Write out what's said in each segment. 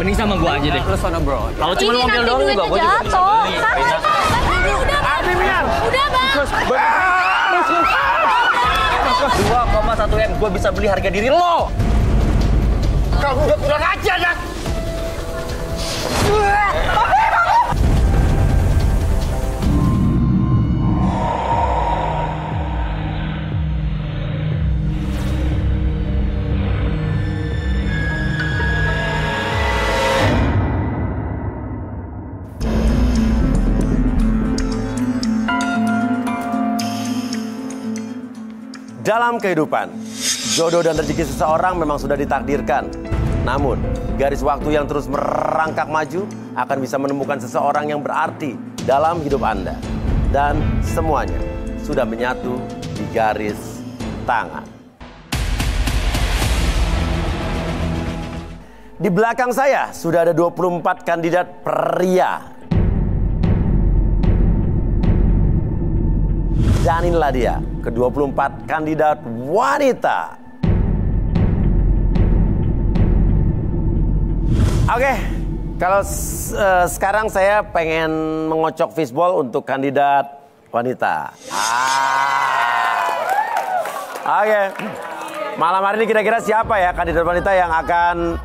Mending sama gue aja deh. Lu sono bro. Kalau cuma mobil doang juga gue juga bisa beli. Udah bang. Udah bang. 2,1 M gue bisa beli harga diri lo. Kamu udah kurang ajar ya. Dalam kehidupan, jodoh dan rezeki seseorang memang sudah ditakdirkan. Namun, garis waktu yang terus merangkak maju akan bisa menemukan seseorang yang berarti dalam hidup Anda. Dan semuanya sudah menyatu di garis tangan. Di belakang saya sudah ada 24 kandidat pria. Dan inilah dia, ke-24 kandidat wanita. Oke, kalau sekarang saya pengen mengocok fishball untuk kandidat wanita. Oke, malam hari ini kira-kira siapa ya kandidat wanita yang akan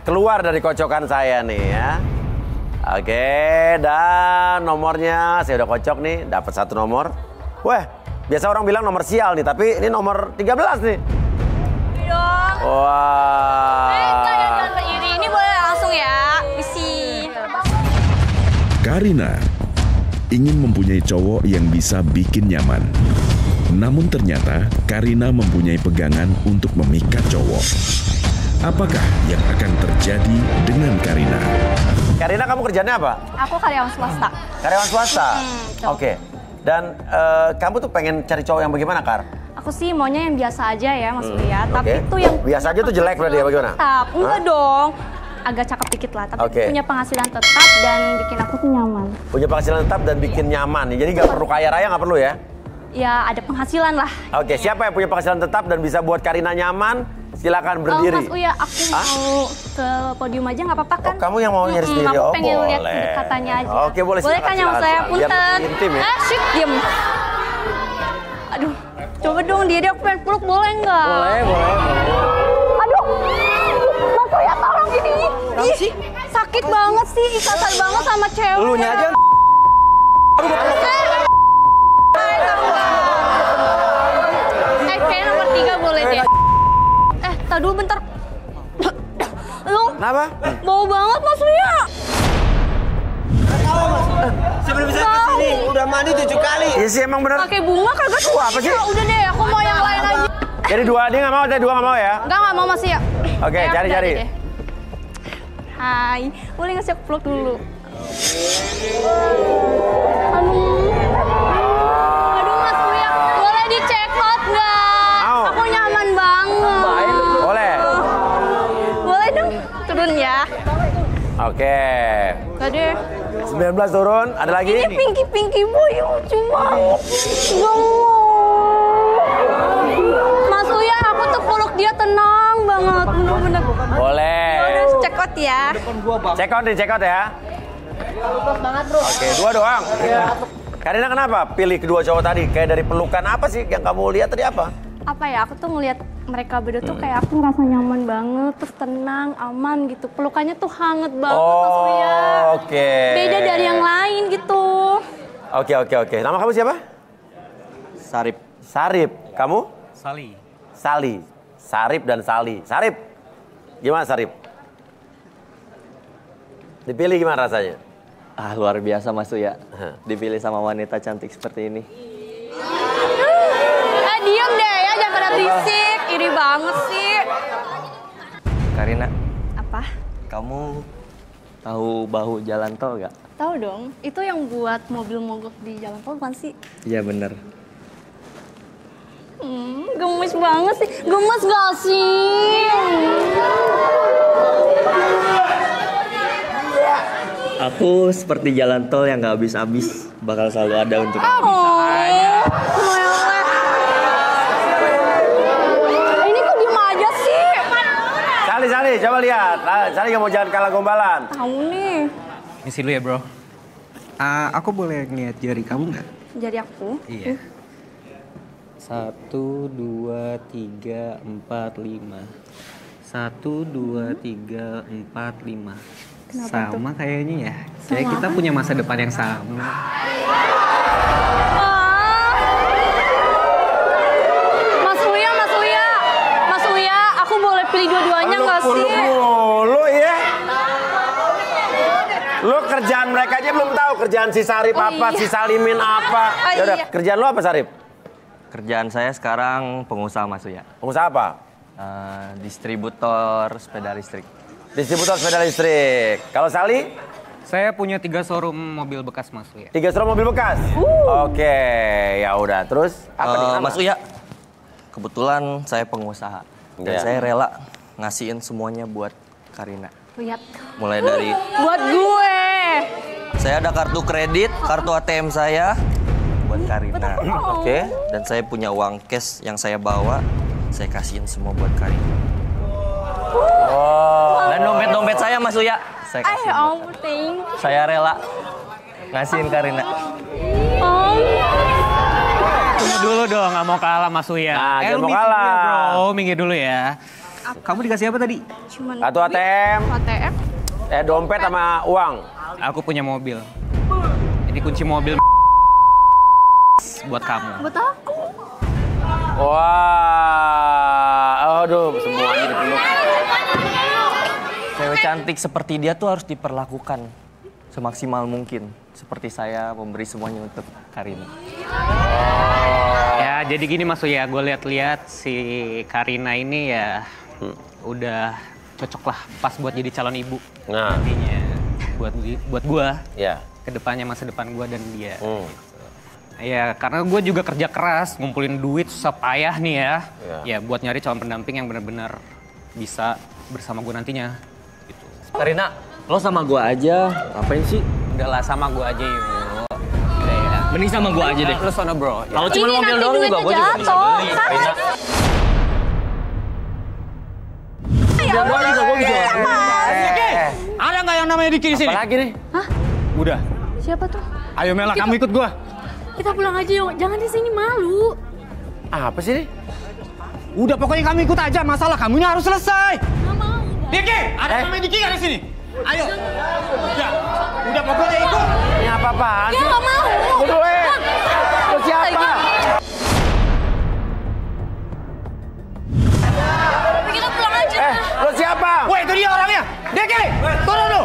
keluar dari kocokan saya nih ya. Oke, dan nomornya saya udah kocok nih, dapat 1 nomor. Wah, biasa orang bilang nomor sial nih, tapi ini nomor 13 nih. Iya. Wah. Jangan berdiri, ini boleh langsung ya. Isi. Karina ingin mempunyai cowok yang bisa bikin nyaman. Namun ternyata Karina mempunyai pegangan untuk memikat cowok. Apakah yang akan terjadi dengan Karina? Karina, kamu kerjanya apa? Aku karyawan swasta. Karyawan swasta? Oke. Dan kamu tuh pengen cari cowok yang bagaimana, Kar? Aku sih maunya yang biasa aja ya, Mas Uya. Tapi itu yang biasa aja tuh jelek berarti ya, bagaimana? Tetap, enggak dong. Agak cakep dikit lah, tapi punya penghasilan tetap dan bikin aku tuh nyaman. Punya penghasilan tetap dan bikin nyaman. Jadi nggak perlu kaya raya, nggak perlu ya? Ya, ada penghasilan lah. Oke, siapa yang punya penghasilan tetap dan bisa buat Karina nyaman? Silakan berdiri. Mas Uya, aku mau ke podium aja nggak apa-apa kan? Oh, kamu yang mau nyari sendiri? Aku pengen lihat boleh. kedekatannya aja. Oke, boleh. Boleh kan yang saya punten? Intim ya? Syuk, diem. Aduh, coba dong diri aku pengen peluk, boleh nggak? Boleh. Aduh, Mas Uya tolong ini. Ih, sakit banget sih, kasar banget sama cewek. Lunya aja. Kayaknya nomor 3 boleh deh. Tar dulu bentar. Lu Kenapa? bau banget Mas Uya. Sebelum saya kesini udah mandi 7 kali. Iya sih emang bener. Pakai bunga kagak tuh. Apa sih? Udah deh, aku mau yang lain aja. Jadi 2 dia nggak mau, saya 2 nggak mau ya? Enggak mau Mas Uya. Oke, cari. Hai, boleh ngasih aku peluk dulu? Aduh Mas Uya, boleh di check out nggak? Mau. Aku nyaman banget. Boleh. Boleh dong, turun ya. Oke. Tadi 19 turun, ada lagi? ini pinky boy lucu banget. Mas Uya, aku tuh peluk dia tenang banget, bener-bener. Boleh. Udah check out ya. Check out ya. Oke, 2 doang. Karina kenapa pilih kedua cowok tadi? Kayak dari pelukan apa sih yang kamu lihat tadi apa? Apa ya, aku tuh ngeliat mereka berdua tuh kayak aku ngerasa nyaman banget, terus tenang, aman gitu. Pelukannya tuh hangat banget Mas Uya. Oke. Beda dari yang lain gitu. Oke. Nama kamu siapa? Sarip. Kamu? Sali. Sarip dan Sali. Sarip. Gimana Sarip? Dipilih gimana rasanya? Luar biasa Mas Uya. Dipilih sama wanita cantik seperti ini. Diem deh ya, jangan pada berisik. Iri banget sih. Karina, Apa? kamu tahu bahu jalan tol gak? Tahu dong, itu yang buat mobil mogok di jalan tol bukan sih? Iya bener. Gemes banget sih. Gemes gak sih? Aku seperti jalan tol yang gak habis-habis. Bakal selalu ada untuk kamu. Ini kok diem aja sih? Sali. Sali, coba lihat. Sali nggak mau jangan kalah gombalan. Tahu nih. Misi lu ya, bro. Aku boleh ngeliat jari kamu nggak? Jari aku. Iya. 1, 2, 3, 4, 5. 1, 2, 3, 4, 5. Sama kayaknya ya. Kayak kita punya masa depan yang sama. Mas Uya, aku boleh pilih dua-duanya nggak sih? Lu ya. Lu kerjaan mereka aja belum tahu. Kerjaan si Sarip apa, si Salimin apa. Yaudah, kerjaan lu apa Sarip? Kerjaan saya sekarang pengusaha Mas Uya. Pengusaha apa? Distributor sepeda listrik. Distributor sepeda listrik. Kalau Sali? Saya punya 3 showroom mobil bekas, Mas Uya. 3 showroom mobil bekas? Oke, ya udah. Terus apa nih? Mas Uya, kebetulan saya pengusaha. Dan Iya. saya rela ngasihin semuanya buat Karina. Lihat. Mulai dari Buat gue. saya ada kartu kredit, kartu ATM saya buat Karina. Oke. Dan saya punya uang cash yang saya bawa, saya kasihin semua buat Karina. Dan dompet-dompet saya Mas Uya, saya kasihin buat Karina. Thank Saya rela ngasihin Karina. Tunggu dulu dong, nggak mau kalah Mas Uya. Nah, jangan lu mau minggir kalah. dulu, bro. Minggir dulu ya. Kamu dikasih apa tadi? Cuman Kartu ATM, ATM. dompet sama uang. Aku punya mobil. Ini kunci mobil buat kamu. Buat aku. Wah, aduh semuanya dipeluk. Cewek cantik seperti dia tuh harus diperlakukan semaksimal mungkin. Seperti saya memberi semuanya untuk Karina. Ya, jadi gini Mas Uya, gue lihat-lihat si Karina ini ya udah cocok lah pas buat jadi calon ibu. Nah, Nantinya buat gue, ya. kedepannya masa depan gue dan dia. Ya, karena gue juga kerja keras, ngumpulin duit susah payah nih ya. Ya, buat nyari calon pendamping yang benar-benar bisa bersama gue nantinya. Gitu. Karina, lo sama gua aja. Ngapain sih? Udahlah sama gue aja yuk. Udah ya. Mending sama gua aja deh. Lo sono bro. Ya. Kalau cuma Ini mobil nanti doang juga duitnya gua juga bisa jatuh. beli. Karina. Ya Mobil doang juga gua bisa beli. Ada nggak yang namanya Diki di sini? Apalagi nih? Udah. Siapa tuh? Ayo Mela, kamu ikut gua. Kita pulang aja yuk. Jangan di sini malu. Apa sih nih? Udah pokoknya kamu ikut aja. Masalah kamu ini harus selesai. Nggak mau. Diki, ada namanya Diki nggak di sini? Ayo. Udah pokoknya ikut. Ini apa-apaan Dia sih? nggak mau. Udah, Lu siapa? Kita pulang aja. Lu siapa? Woi, itu dia orangnya. Diki, turun lu.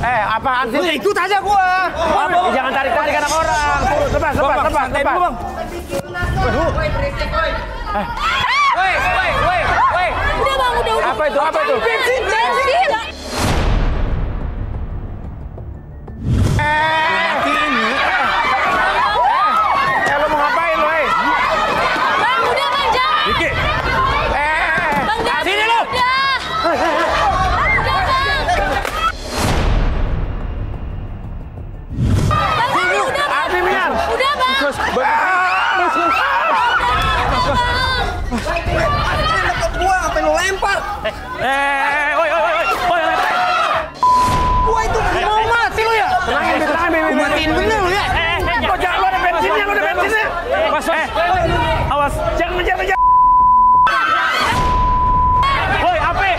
Hei. Apaan sih? Udah ikut aja gua. Jangan tarik-tarik anak orang. Lepas. Woi. Udah. Apa itu? Bensin. Lu mau ngapain lu, hei? Bang, udah bang, jangan. Diki. Bang, jangan. Sini lu. Api minyak. Udah bang. Tenangin. Matiin bener lu ya. Lu ada bensinnya. Awas, jangan menjar. Woi, Ape.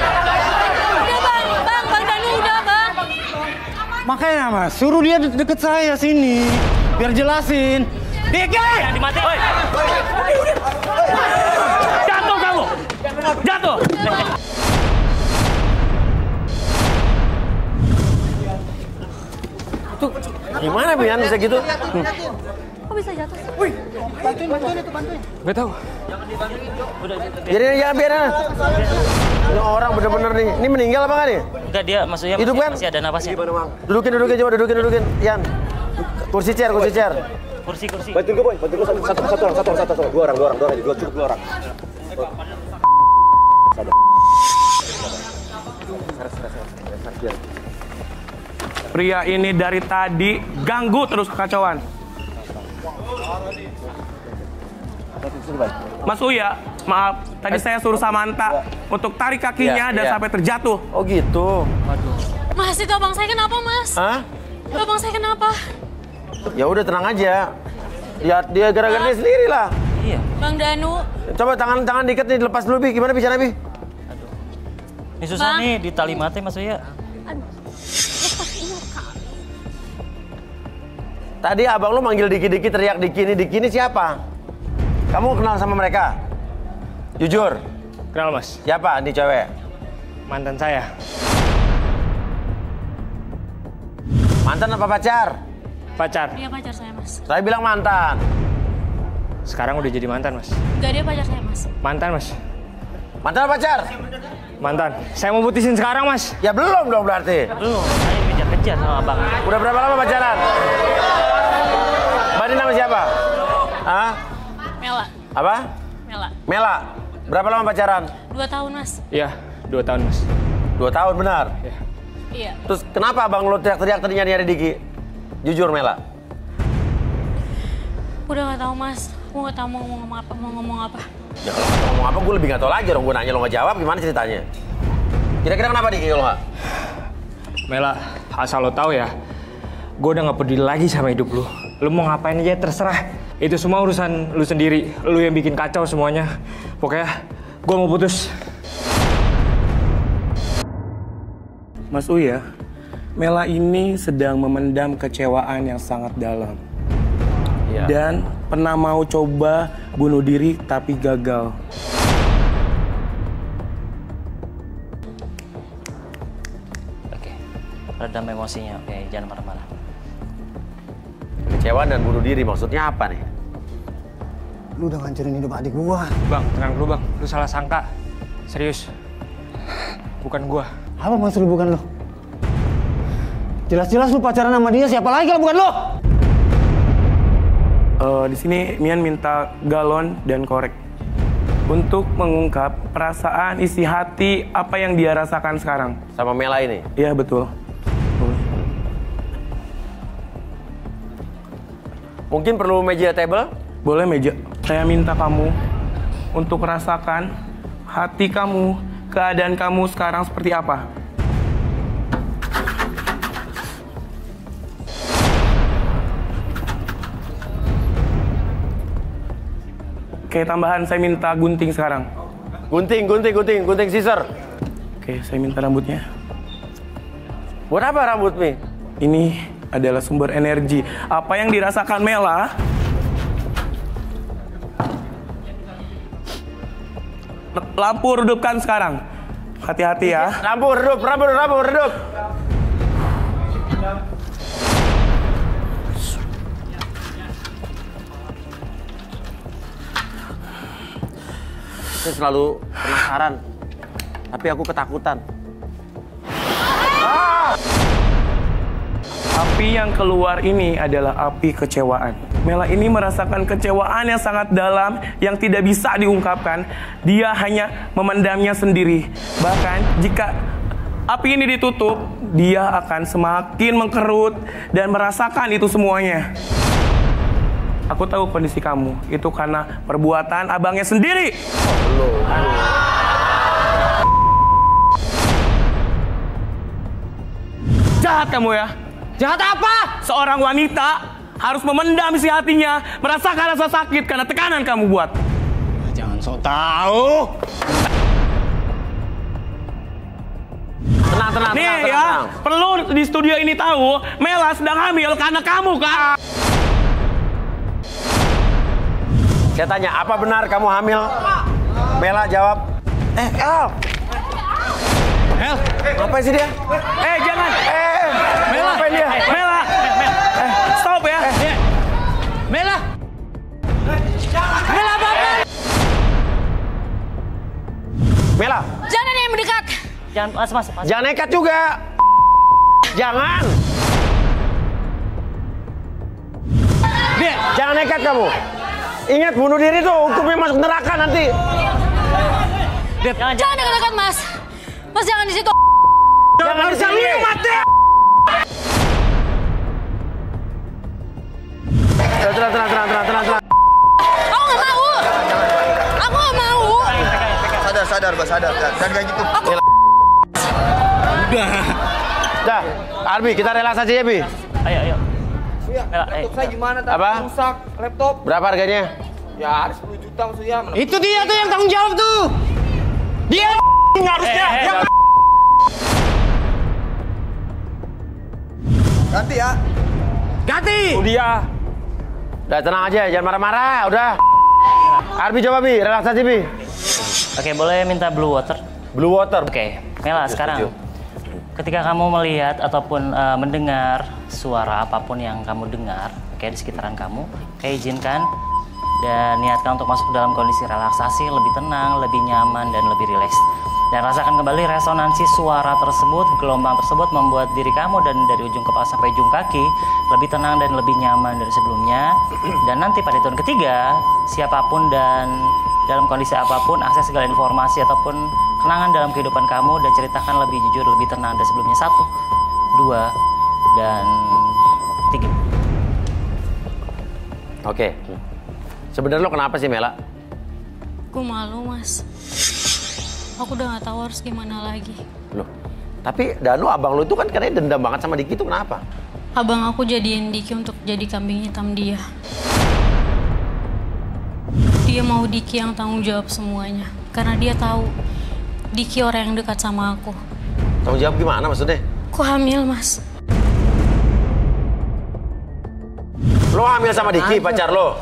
Udah bang Danu udah bang. Makanya mas, suruh dia deket saya sini. Biar jelasin. Diki! Dimatiin. Jatuh kamu. Jatuh. Gimana Bian bisa gitu? Kok bisa jatuh sih? Gak tahu. Biarin. Ini orang bener-bener nih. Ini meninggal apa nggak nih? Enggak, dia maksudnya Hidup kan? masih ada napasnya. Dudukin coba. Yan. Kursi chair. Kursi. Bantuin gue, boy. Satu orang. Dua orang aja. Cukup 2 orang. Pria ini dari tadi ganggu terus kekacauan. Mas Uya, maaf, tadi saya suruh Samantha untuk tarik kakinya dan sampai terjatuh. Oh gitu. Mas, itu abang saya kenapa, Mas? Hah? Itu abang saya kenapa? Ya udah tenang aja. Ya dia gara-gara dia sendiri lah. Iya. Bang Danu. Coba tangan diket nih, lepas dulu Bi. Gimana Bi, cara Bi? Ini susah nih di tali mati Mas Uya. Tadi abang lu manggil Diki-Diki, teriak Diki ini siapa? Kamu kenal sama mereka? Jujur. Kenal Mas? Siapa nih cewek? Mantan saya. Mantan apa pacar? Pacar. Dia pacar saya, Mas. Saya bilang mantan. Sekarang udah jadi mantan Mas. Enggak, dia pacar saya, Mas. Mantan Mas. Mantan apa pacar? Mantan. Saya mau putusin sekarang Mas. Ya belum dong berarti. Belum, saya kejar-kejar sama abang. Udah berapa lama pacaran? Mbak ini nama siapa? Hah? Mela. Apa? Mela. Mela. Berapa lama pacaran? 2 tahun, Mas. Iya, 2 tahun Mas. 2 tahun benar? Iya. Terus kenapa abang lu teriak-teriak tadi nyari Diki? Jujur Mela. Udah nggak tahu, Mas. Aku nggak tahu mau ngomong apa. Ya kalau nggak ngomong apa gue lebih nggak tahu lagi dong. Gue nanya lo nggak jawab gimana ceritanya? Kira-kira kenapa Diki kalau nggak? Mela, asal lo tahu ya, gue udah nggak peduli lagi sama hidup lu. Lu mau ngapain aja terserah. Itu semua urusan lu sendiri. Lu yang bikin kacau semuanya. Pokoknya gue mau putus. Mas Uya, Mela ini sedang memendam kecewaan yang sangat dalam. Iya. Dan pernah mau coba bunuh diri tapi gagal. Oke. Redam emosinya. Oke, jangan marah-marah. Kecewa dan bunuh diri maksudnya apa nih? Lu udah ngancurin hidup adik gua. Bang, tenang dulu bang. Lu salah sangka. Serius. Bukan gua. Apa maksud lu bukan lu? Jelas-jelas lu pacaran sama dia, siapa lagi kalau bukan lu? Di sini Mian minta galon dan korek untuk mengungkap perasaan isi hati apa yang dia rasakan sekarang. Sama Mela ini? Iya betul. Mungkin perlu meja table? Boleh meja. Saya minta kamu untuk rasakan hati kamu, keadaan kamu sekarang seperti apa. Oke, tambahan saya minta gunting sekarang. Gunting scissor. Oke, saya minta rambutnya. Buat apa rambut nih? Ini adalah sumber energi. Apa yang dirasakan Mela lampu redupkan sekarang. Hati-hati ya. Lampu redup. Saya selalu penasaran, tapi aku ketakutan. Api yang keluar ini adalah api kecewaan. Mela ini merasakan kecewaan yang sangat dalam yang tidak bisa diungkapkan. Dia hanya memendamnya sendiri. Bahkan jika api ini ditutup, dia akan semakin mengkerut dan merasakan itu semuanya. Aku tahu kondisi kamu, itu karena perbuatan abangnya sendiri. Jahat kamu ya. Jahat apa? Seorang wanita harus memendam isi hatinya, merasakan rasa sakit karena tekanan kamu buat. Jangan sok tahu. Tenang. Nih ya, perlu di studio ini tahu, Mela sedang hamil karena kamu kan. Saya tanya, apa benar kamu hamil? Mela jawab. El. Ngapain sih dia? Jangan. Mela. Ngapain dia? Mela. Stop ya. Mela apa? Mela. Jangan ada yang mendekat. Jangan, mas. Jangan nekat juga. Jangan. Jangan nekat kamu. Ingat bunuh diri tuh hukumnya masuk neraka nanti. Jangan dekat-dekat, Mas. Mas jangan di situ. Jangan di sini. Mati. Tenang. sadar. Dan kayak gitu. Dah, Arbi, kita relaksasi ya, Bi. Ayo. Laptop saya gimana tadi? Apa? Rusak laptop. Berapa harganya? Ya harus 10 juta maksudnya. Itu dia tuh yang tanggung jawab tuh. Dia harusnya. Ganti ya. Ganti. Udah tenang aja, jangan marah-marah, udah. Arbi coba, Bi, relaksasi, Bi. Oke, boleh minta blue water? Blue water. Oke, Mela, sekarang ketika kamu melihat ataupun mendengar suara apapun yang kamu dengar, oke, di sekitaran kamu, izinkan dan niatkan untuk masuk ke dalam kondisi relaksasi, lebih tenang, lebih nyaman, dan lebih rileks. Dan rasakan kembali resonansi suara tersebut, gelombang tersebut membuat diri kamu dan dari ujung kepala sampai ujung kaki lebih tenang dan lebih nyaman dari sebelumnya. Dan nanti pada hitungan ketiga, siapapun dan dalam kondisi apapun, akses segala informasi ataupun kenangan dalam kehidupan kamu dan ceritakan lebih jujur, lebih tenang dari sebelumnya. 1, 2, dan 3. Oke. Sebenarnya lo kenapa sih, Mela? Gue malu, Mas. Aku udah gak tahu harus gimana lagi. Loh, tapi Danu abang lo itu kan katanya dendam banget sama Diki, itu kenapa? Abang aku jadiin Diki untuk jadi kambing hitam dia. Dia mau Diki yang tanggung jawab semuanya. Karena dia tahu Diki orang yang dekat sama aku. Tanggung jawab gimana maksudnya? Aku hamil, Mas. Lo hamil sama Diki, pacar lo?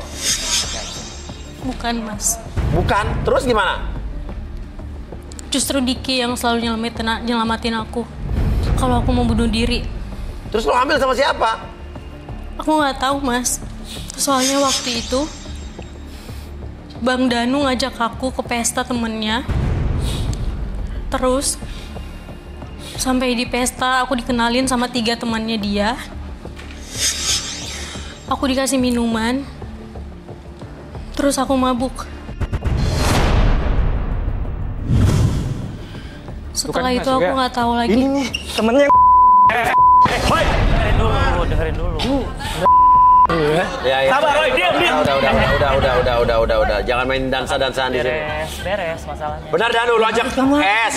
Bukan, Mas. Bukan? Terus gimana? Justru Diki yang selalu nyelamatin aku. Kalau aku mau bunuh diri. Terus lo hamil sama siapa? Aku nggak tahu, Mas. Soalnya waktu itu Bang Danu ngajak aku ke pesta temennya. Terus sampai di pesta aku dikenalin sama 3 temannya dia. Aku dikasih minuman. Terus aku mabuk. Setelah itu aku nggak tahu lagi. Ini nih temennya. Dengerin dulu. Ya. Sabar, Roy, diam. Udah. Jangan main dansa-dansaan di sini. Beres masalahnya. Benar Danu, lo ajak.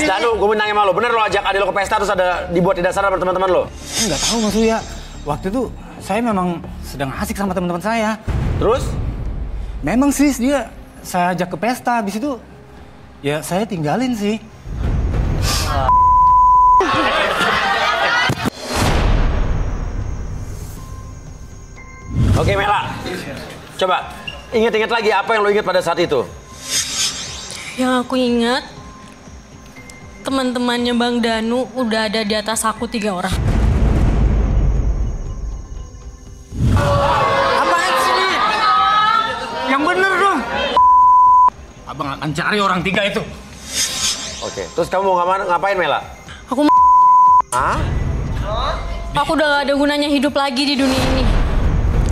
Danu, gue mau nanya sama lo. Bener lo ajak adik lo ke pesta terus ada dibuat tidak sadar sama teman-teman lo? Nggak tahu Mas Uya. Waktu itu saya memang sedang asik sama teman-teman saya. Terus? Memang sih dia saya ajak ke pesta, habis itu ya saya tinggalin sih. Oke Mela, coba ingat-ingat lagi apa yang lo ingat pada saat itu? Yang aku ingat, teman-temannya Bang Danu udah ada di atas aku 3 orang. Apaan sih ini? Yang bener dong. Abang akan cari orang 3 itu. Oke, terus kamu mau ngapain Mela? Aku Hah? Aku udah gak ada gunanya hidup lagi di dunia ini.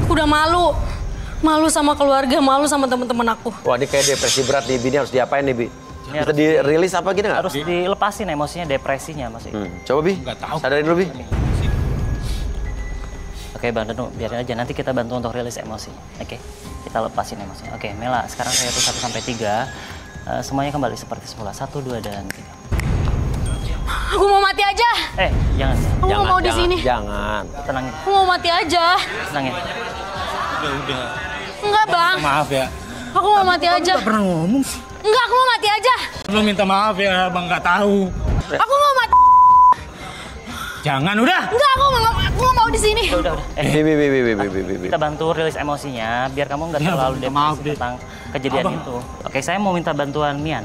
Aku udah malu. Malu sama keluarga, malu sama teman-teman aku. Wah, ini kayak depresi berat nih, Bi. Ini harus diapain nih, Bi? Bisa dirilis apa gitu nggak? Harus dilepasin emosinya, depresinya Mas. Coba, Bi. Nggak tahu. Sadarin dulu, Bi. Oke, Bang Danu, biarin aja. Nanti kita bantu untuk rilis emosi. Oke, kita lepasin emosinya. Oke, Mela, sekarang saya hitung 1 sampai 3. Semuanya kembali seperti semula. 1, 2, dan 3. Aku mau mati aja. Jangan. Aku nggak mau di sini. Jangan. Tenangin. Aku mau mati aja. Tenangin. Udah. Enggak, Bang. Maaf ya. Aku mau mati aja. Nggak pernah ngomong. Enggak, aku mau mati aja. Lo minta maaf ya, Bang nggak tahu. Aku mau mati. Jangan udah. Enggak, aku nggak mau di sini. Udah. Bi. Kita bantu rilis emosinya biar kamu nggak terlalu depresi tentang kejadian itu. Oke, saya mau minta bantuan Mian.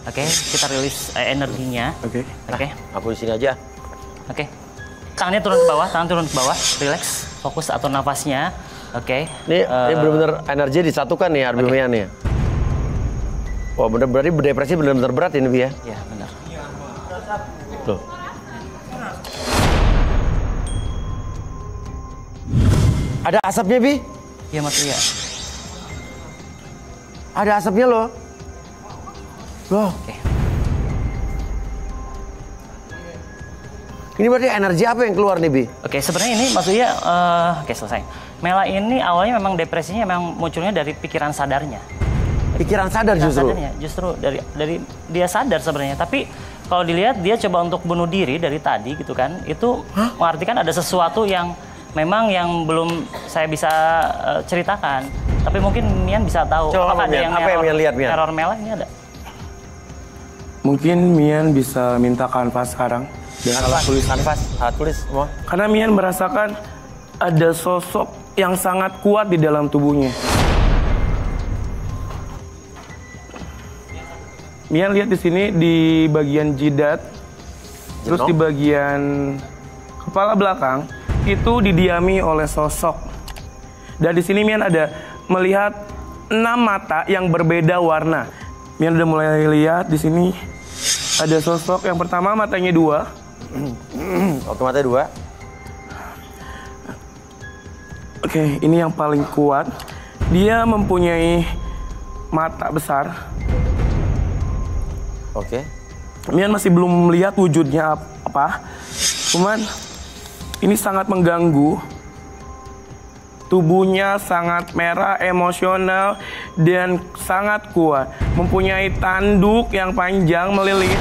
Oke, kita rilis energinya. Oke. Aku di sini aja. Oke. Tangannya turun ke bawah, tangan turun ke bawah. Relax, fokus atur nafasnya. Oke. Ini benar-benar energi disatukan nih Arbi nih. Wah, berarti depresi benar-benar berat ini, Bi ya? Iya, benar. Tuh. Ada asapnya, Bi? Iya, Mas. Iya. Ada asapnya loh. Loh. Oke. Ini berarti energi apa yang keluar nih, Bi? Oke, sebenarnya ini maksudnya oke, selesai. Mela ini awalnya memang depresinya memang munculnya dari pikiran sadarnya. Pikiran sadar justru. Sadarnya, justru dari dia sadar sebenarnya. Tapi kalau dilihat dia coba untuk bunuh diri dari tadi gitu kan, itu mengartikan ada sesuatu yang memang yang belum saya bisa ceritakan. Tapi mungkin Mian bisa tahu. Coba apakah ada Mian, yang apa yang Mian lihat, Mian? Teror Mela ini ada? Mungkin Mian bisa minta kanvas sekarang dengan alat tulis. Alat tulis semua. Karena Mian merasakan ada sosok yang sangat kuat di dalam tubuhnya. Mian lihat di sini di bagian jidat, terus di bagian kepala belakang itu didiami oleh sosok. Dan di sini Mian ada melihat 6 mata yang berbeda warna. Mian udah mulai lihat di sini ada sosok yang pertama matanya 2. Oke, matanya 2. Oke, ini yang paling kuat. Dia mempunyai mata besar. Oke. Mian masih belum melihat wujudnya apa. Cuman ini sangat mengganggu. Tubuhnya sangat merah, emosional, dan sangat kuat. Mempunyai tanduk yang panjang melilit.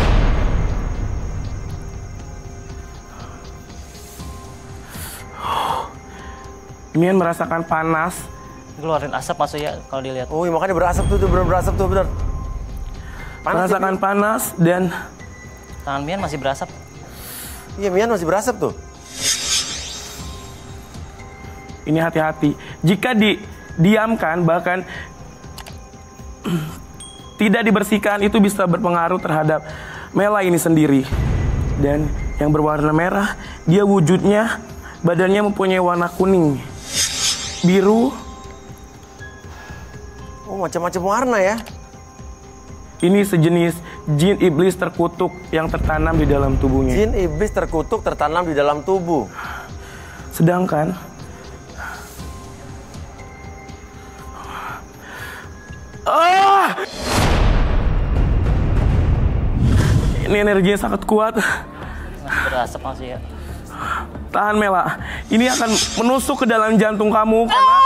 Mian merasakan panas. Keluarin asap maksudnya kalau dilihat. Oh, makanya berasap tuh, berasap tuh, bener. Merasakan panas dan Tangan Mian masih berasap. Iya, Mian masih berasap tuh. ini hati-hati. Jika didiamkan bahkan tidak dibersihkan itu bisa berpengaruh terhadap Mela ini sendiri. Dan yang berwarna merah, dia wujudnya badannya mempunyai warna kuning, biru. Oh, macam-macam warna ya. Ini sejenis jin iblis terkutuk yang tertanam di dalam tubuhnya. Jin iblis terkutuk tertanam di dalam tubuh. Sedangkan ini energinya sangat kuat. Berasap masih ya. Tahan Mela, ini akan menusuk ke dalam jantung kamu karena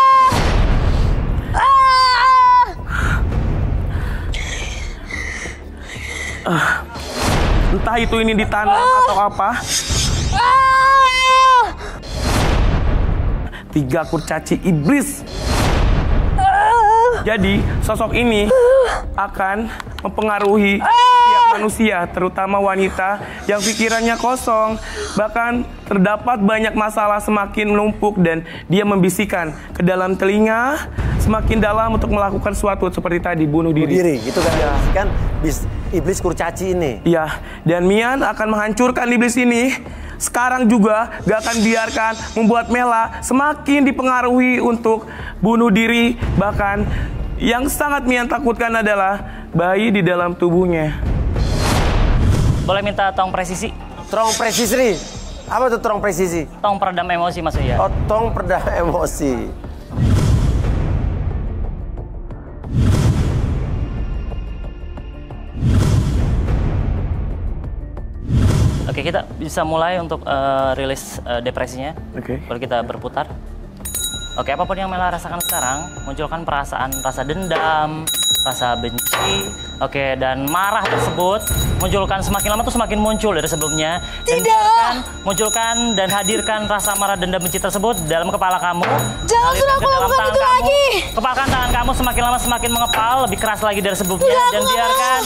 entah itu ini ditanam atau apa. 3 kurcaci iblis. Jadi sosok ini akan mempengaruhi setiap manusia, terutama wanita yang pikirannya kosong. Bahkan terdapat banyak masalah semakin menumpuk dan dia membisikkan ke dalam telinga semakin dalam untuk melakukan suatu seperti tadi, bunuh diri. Itu kan iblis kurcaci ini. Iya, dan Mian akan menghancurkan iblis ini. Sekarang juga gak akan biarkan membuat Mela semakin dipengaruhi untuk bunuh diri. Bahkan yang sangat Mian takutkan adalah bayi di dalam tubuhnya. Boleh minta tong presisi? Tong presisi? Apa tuh tong presisi? Tong peredam emosi maksudnya. Oh, tong peredam emosi. Oke, kita bisa mulai untuk rilis depresinya. Oke. Boleh kita berputar. Oke, apapun yang Mela rasakan sekarang, munculkan perasaan rasa dendam, rasa benci, oke, dan marah tersebut, munculkan semakin lama tuh semakin muncul dari sebelumnya. Dan biarkan, munculkan dan hadirkan rasa marah, dendam, benci tersebut dalam kepala kamu. Jangan suruh aku lakukan itu lagi. Kepalkan tangan kamu semakin lama semakin mengepal, lebih keras lagi dari sebelumnya. Enggak, dan biarkan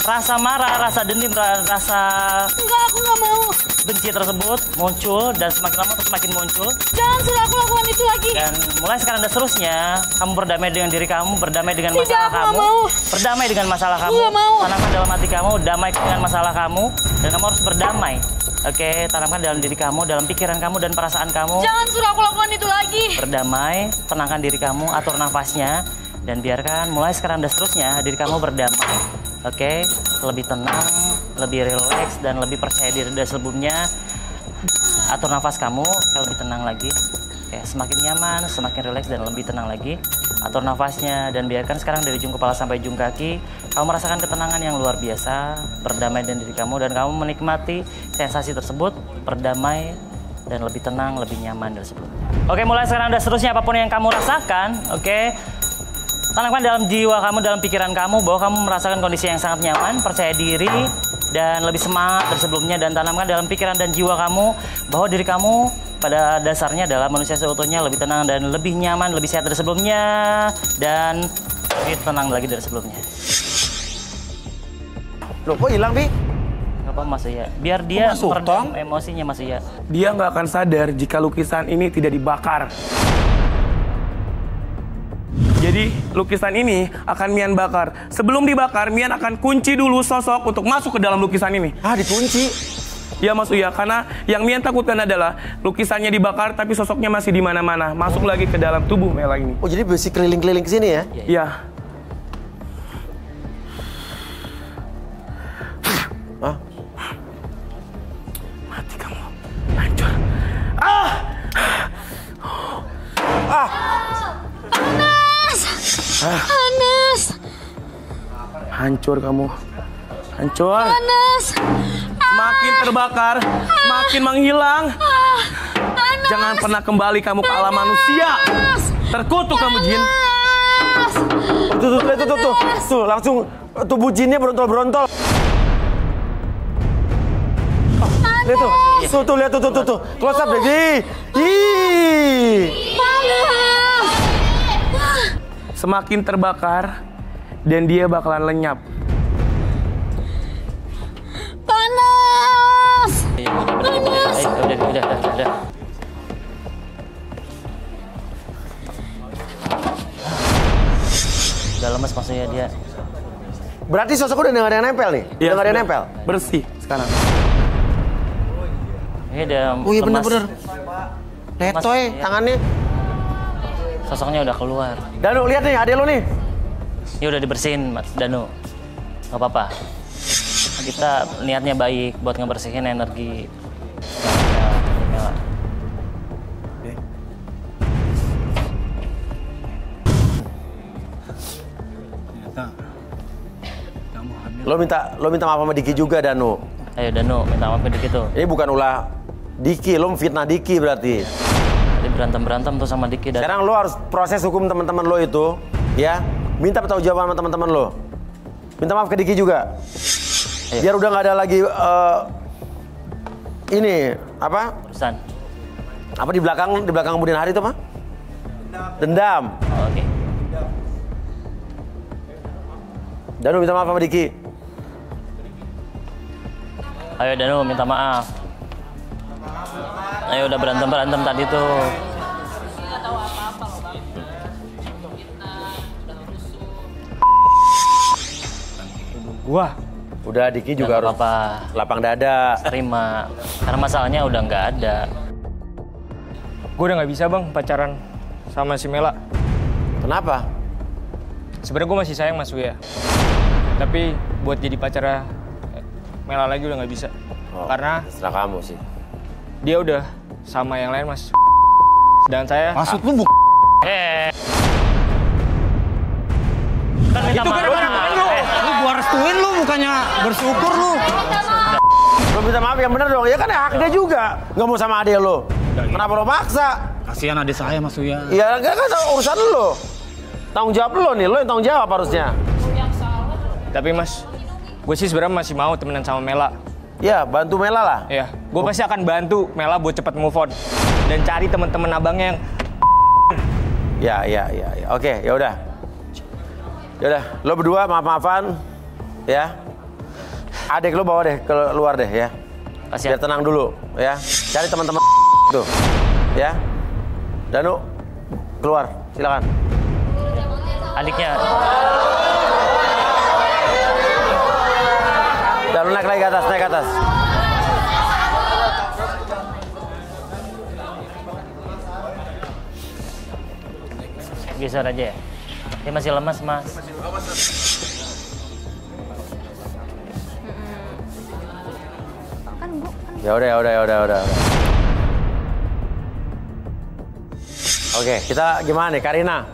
rasa marah, rasa dendam, rasa... Enggak, aku nggak mau. Benci tersebut muncul dan semakin lama tuh semakin muncul. Jangan suruh aku lakukan itu lagi. Dan mulai sekarang dan seterusnya, kamu berdamai dengan diri kamu, berdamai dengan Tidak, masalah aku kamu. nggak mau. Berdamai dengan masalah kamu. Nggak mau. Tanamkan dalam hati kamu, damai dengan masalah kamu, dan kamu harus berdamai. Oke, tanamkan dalam diri kamu, dalam pikiran kamu dan perasaan kamu. Jangan suruh aku lakukan itu lagi. Berdamai, tenangkan diri kamu, atur nafasnya, dan biarkan mulai sekarang dan seterusnya diri kamu berdamai. Oke, lebih tenang, lebih rileks, dan lebih percaya diri dari sebelumnya. Atur nafas kamu, lebih tenang lagi. Oke, semakin nyaman, semakin rileks, dan lebih tenang lagi. Atur nafasnya, dan biarkan sekarang dari ujung kepala sampai ujung kaki, kamu merasakan ketenangan yang luar biasa, berdamai dengan diri kamu, dan kamu menikmati sensasi tersebut, berdamai, dan lebih tenang, lebih nyaman dari sebelumnya. Oke, mulai sekarang dan seterusnya apapun yang kamu rasakan, oke, Tanamkan dalam jiwa kamu, dalam pikiran kamu bahwa kamu merasakan kondisi yang sangat nyaman, percaya diri, dan lebih semangat dari sebelumnya. Dan tanamkan dalam pikiran dan jiwa kamu bahwa diri kamu pada dasarnya adalah manusia seutuhnya, lebih tenang dan lebih nyaman, lebih sehat dari sebelumnya, dan lebih tenang lagi dari sebelumnya. Loh, kok hilang, Bi? Gak apa Mas Uya, biar dia meredam emosinya Mas Uya. Dia nggak akan sadar jika lukisan ini tidak dibakar. Jadi lukisan ini akan Mian bakar. Sebelum dibakar, Mian akan kunci dulu sosok untuk masuk ke dalam lukisan ini. Ah, dikunci? Ya Mas Uya, karena yang Mian takutkan adalah lukisannya dibakar tapi sosoknya masih di mana-mana. Masuk lagi ke dalam tubuh Mela ini. Oh, jadi besi keliling-keliling ke sini ya? Iya. Hah? Mati kamu. Hancur. Ah! Ah! Panas! Panas! Hancur kamu. Hancur. Panas! Semakin terbakar, semakin menghilang. Jangan pernah kembali kamu ke alam manusia. Terkutuk kamu, Jin. Tuh, langsung tubuh jinnya berontol-berontol. Lihat tuh. Close up deh. Semakin terbakar dan dia bakalan lenyap. Panas! Panas! Udah. Udah lemes maksudnya dia. Berarti sosok udah nggak ada yang nempel nih? Iya, udah nggak ada yang nempel? Bersih sekarang. Ini udah Oh iya lemas. bener. Letoy tangannya. Sosoknya udah keluar. Danu, lihat nih, adek lo nih. Ini udah dibersihin, Mas Danu. Gak apa-apa. Kita niatnya baik buat ngebersihin energi. Mela. Lo minta maaf sama Diki juga, Danu. Ayo Danu, minta maaf ke Diki tuh. Ini bukan ulah Diki, lo fitnah Diki berarti. Tadi berantem tuh sama Diki. Sekarang lo harus proses hukum teman-teman lo itu, ya. Minta pertanggungjawaban sama teman-teman lo. Minta maaf ke Diki juga. Ayo. Biar udah nggak ada lagi ini apa? Urusan. Apa di belakang kemudian hari itu apa? Dendam. Oh, oke. Danu minta maaf sama Diki. Ayo Danu, minta maaf. Ayo udah berantem tadi tuh. Wah, udah Diki juga harus lapang dada. Terima. Karena masalahnya udah nggak ada. gue udah nggak bisa bang pacaran sama si Mela. Kenapa? Sebenarnya gue masih sayang Mas Uya. Tapi buat jadi pacarnya Mela lagi udah nggak bisa. Karena terserah kamu sih. Dia udah sama yang lain Mas. Sedangkan saya. Maksud lu Kan minta itu gara-gara lu. Lu gua restuin lu bukannya bersyukur lu. Lo minta maaf yang bener dong. Ya kan hak dia juga. Nggak mau sama adek lo. Kenapa lo maksa? Kasihan adik saya Mas Uya. Ya nggak kan urusan lo. Tanggung jawab lo nih. Lo yang tanggung jawab harusnya. Tapi Mas, gue sih sebenarnya masih mau temenan sama Mela. Ya, bantu Mela lah. Ya, gue pasti akan bantu Mela buat cepet move on dan cari teman-teman abangnya yang. Ya. Oke, ya udah. Lo berdua maaf-maafan, ya. Adek lo bawa deh keluar deh, ya. Kasihan. Biar tenang dulu, ya. Cari teman-teman tuh, ya. Danu, keluar, silakan. Adiknya. Danu naik lagi ke atas, Geser aja ya. Dia masih lemas, Mas. Ya udah. Oke, kita gimana nih, Karina?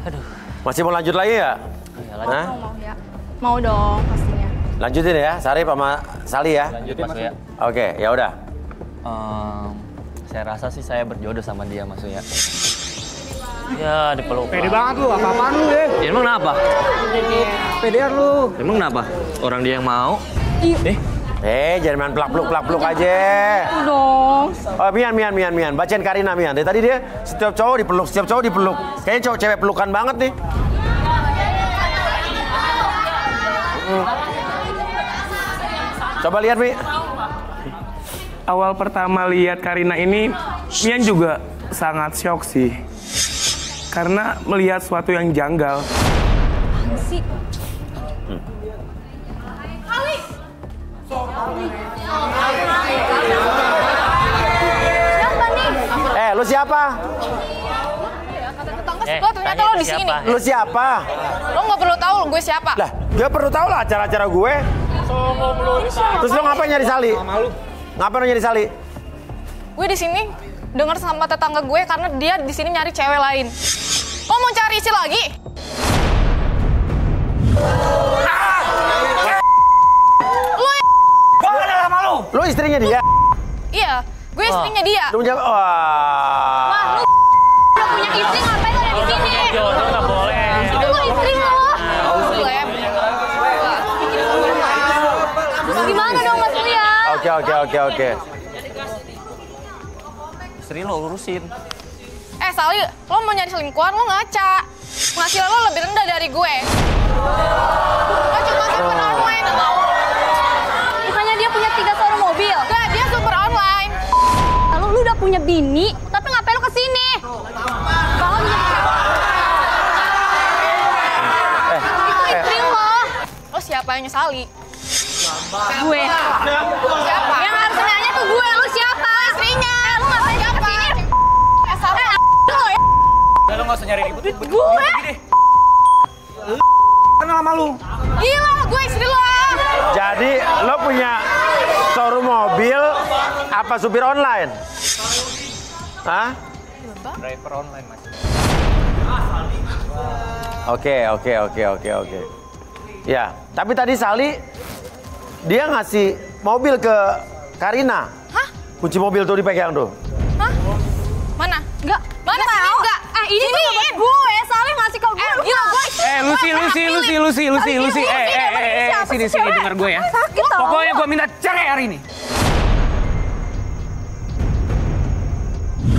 Aduh. Masih mau lanjut lagi ya? Ya, lanjut. Hah? Mau ya? Mau dong pastinya. Lanjutin ya, Sarip sama Sali ya. Lanjut Mas Uya. Oke, ya udah. Saya rasa sih saya berjodoh sama dia Mas Uya. Ya, dipeluk. Pede banget lu, apa-apaan lu deh. Ya, emang kenapa? Pedean lu. Emang kenapa? Orang dia yang mau. Jangan main pelak-peluk aja. Dong. Oh, Mian. Bacain Karina, Mian. Dari tadi dia setiap cowok dipeluk. Kayaknya cowok cewek pelukan banget nih. Coba lihat, Mi. Awal pertama lihat Karina ini, Mian juga sangat syok sih. Karena melihat sesuatu yang janggal. Si. Siapa nih? Lu siapa? Gue ternyata lo di sini. Lu siapa? Lo nggak perlu tahu gue siapa. Lah, dia perlu tahu lah acara-acara gue. Terus lu ngapain nyari Sali? Ngapain lu nyari Sali? Gue di sini dengar sama tetangga gue karena dia di sini nyari cewek lain. Lo mau cari isi lagi? Lu istrinya dia? Iya, gue istrinya dia. Lu jawab. Wah, lu udah punya istri ngapain lo ada di sini? Jodoh nggak boleh. Itu lo istri lo. Gimana dong Mas Lia? Oke. Istri lo urusin. Sali, lo mau nyari selingkuhan, lo ngaca. Penghasilan lo lebih rendah dari gue. Lo cuma super online. Bukannya dia punya 3 showroom mobil? Enggak, dia super online. Lalu lu udah punya bini, tapi ngapain lu kesini? Kalau Itu istri lo. Lo siapa yang nyesali? gue. Siapa? Yang harus nanya tuh gue, lo siapa? Istrinya. Lo ngapain dia kesini? Sali, lo ya? Lo nggak usah nyari ribut. Gue? Kenal sama lu. Gila, gue istri lo. Jadi lo punya showroom mobil apa supir online? Hah? Driver online, Mas. Oke. Ya, tapi tadi Sali dia ngasih mobil ke Karina. Hah? Kunci mobil tuh dipegang tuh. Hah? Mana? Enggak. Mana sih? Enggak. Ini tuh buat gue, Salih ngasih ke gue. Gila, gue. Lucy. Sini denger gue ya. Sakit tau. Pokoknya gue minta cerai hari ini.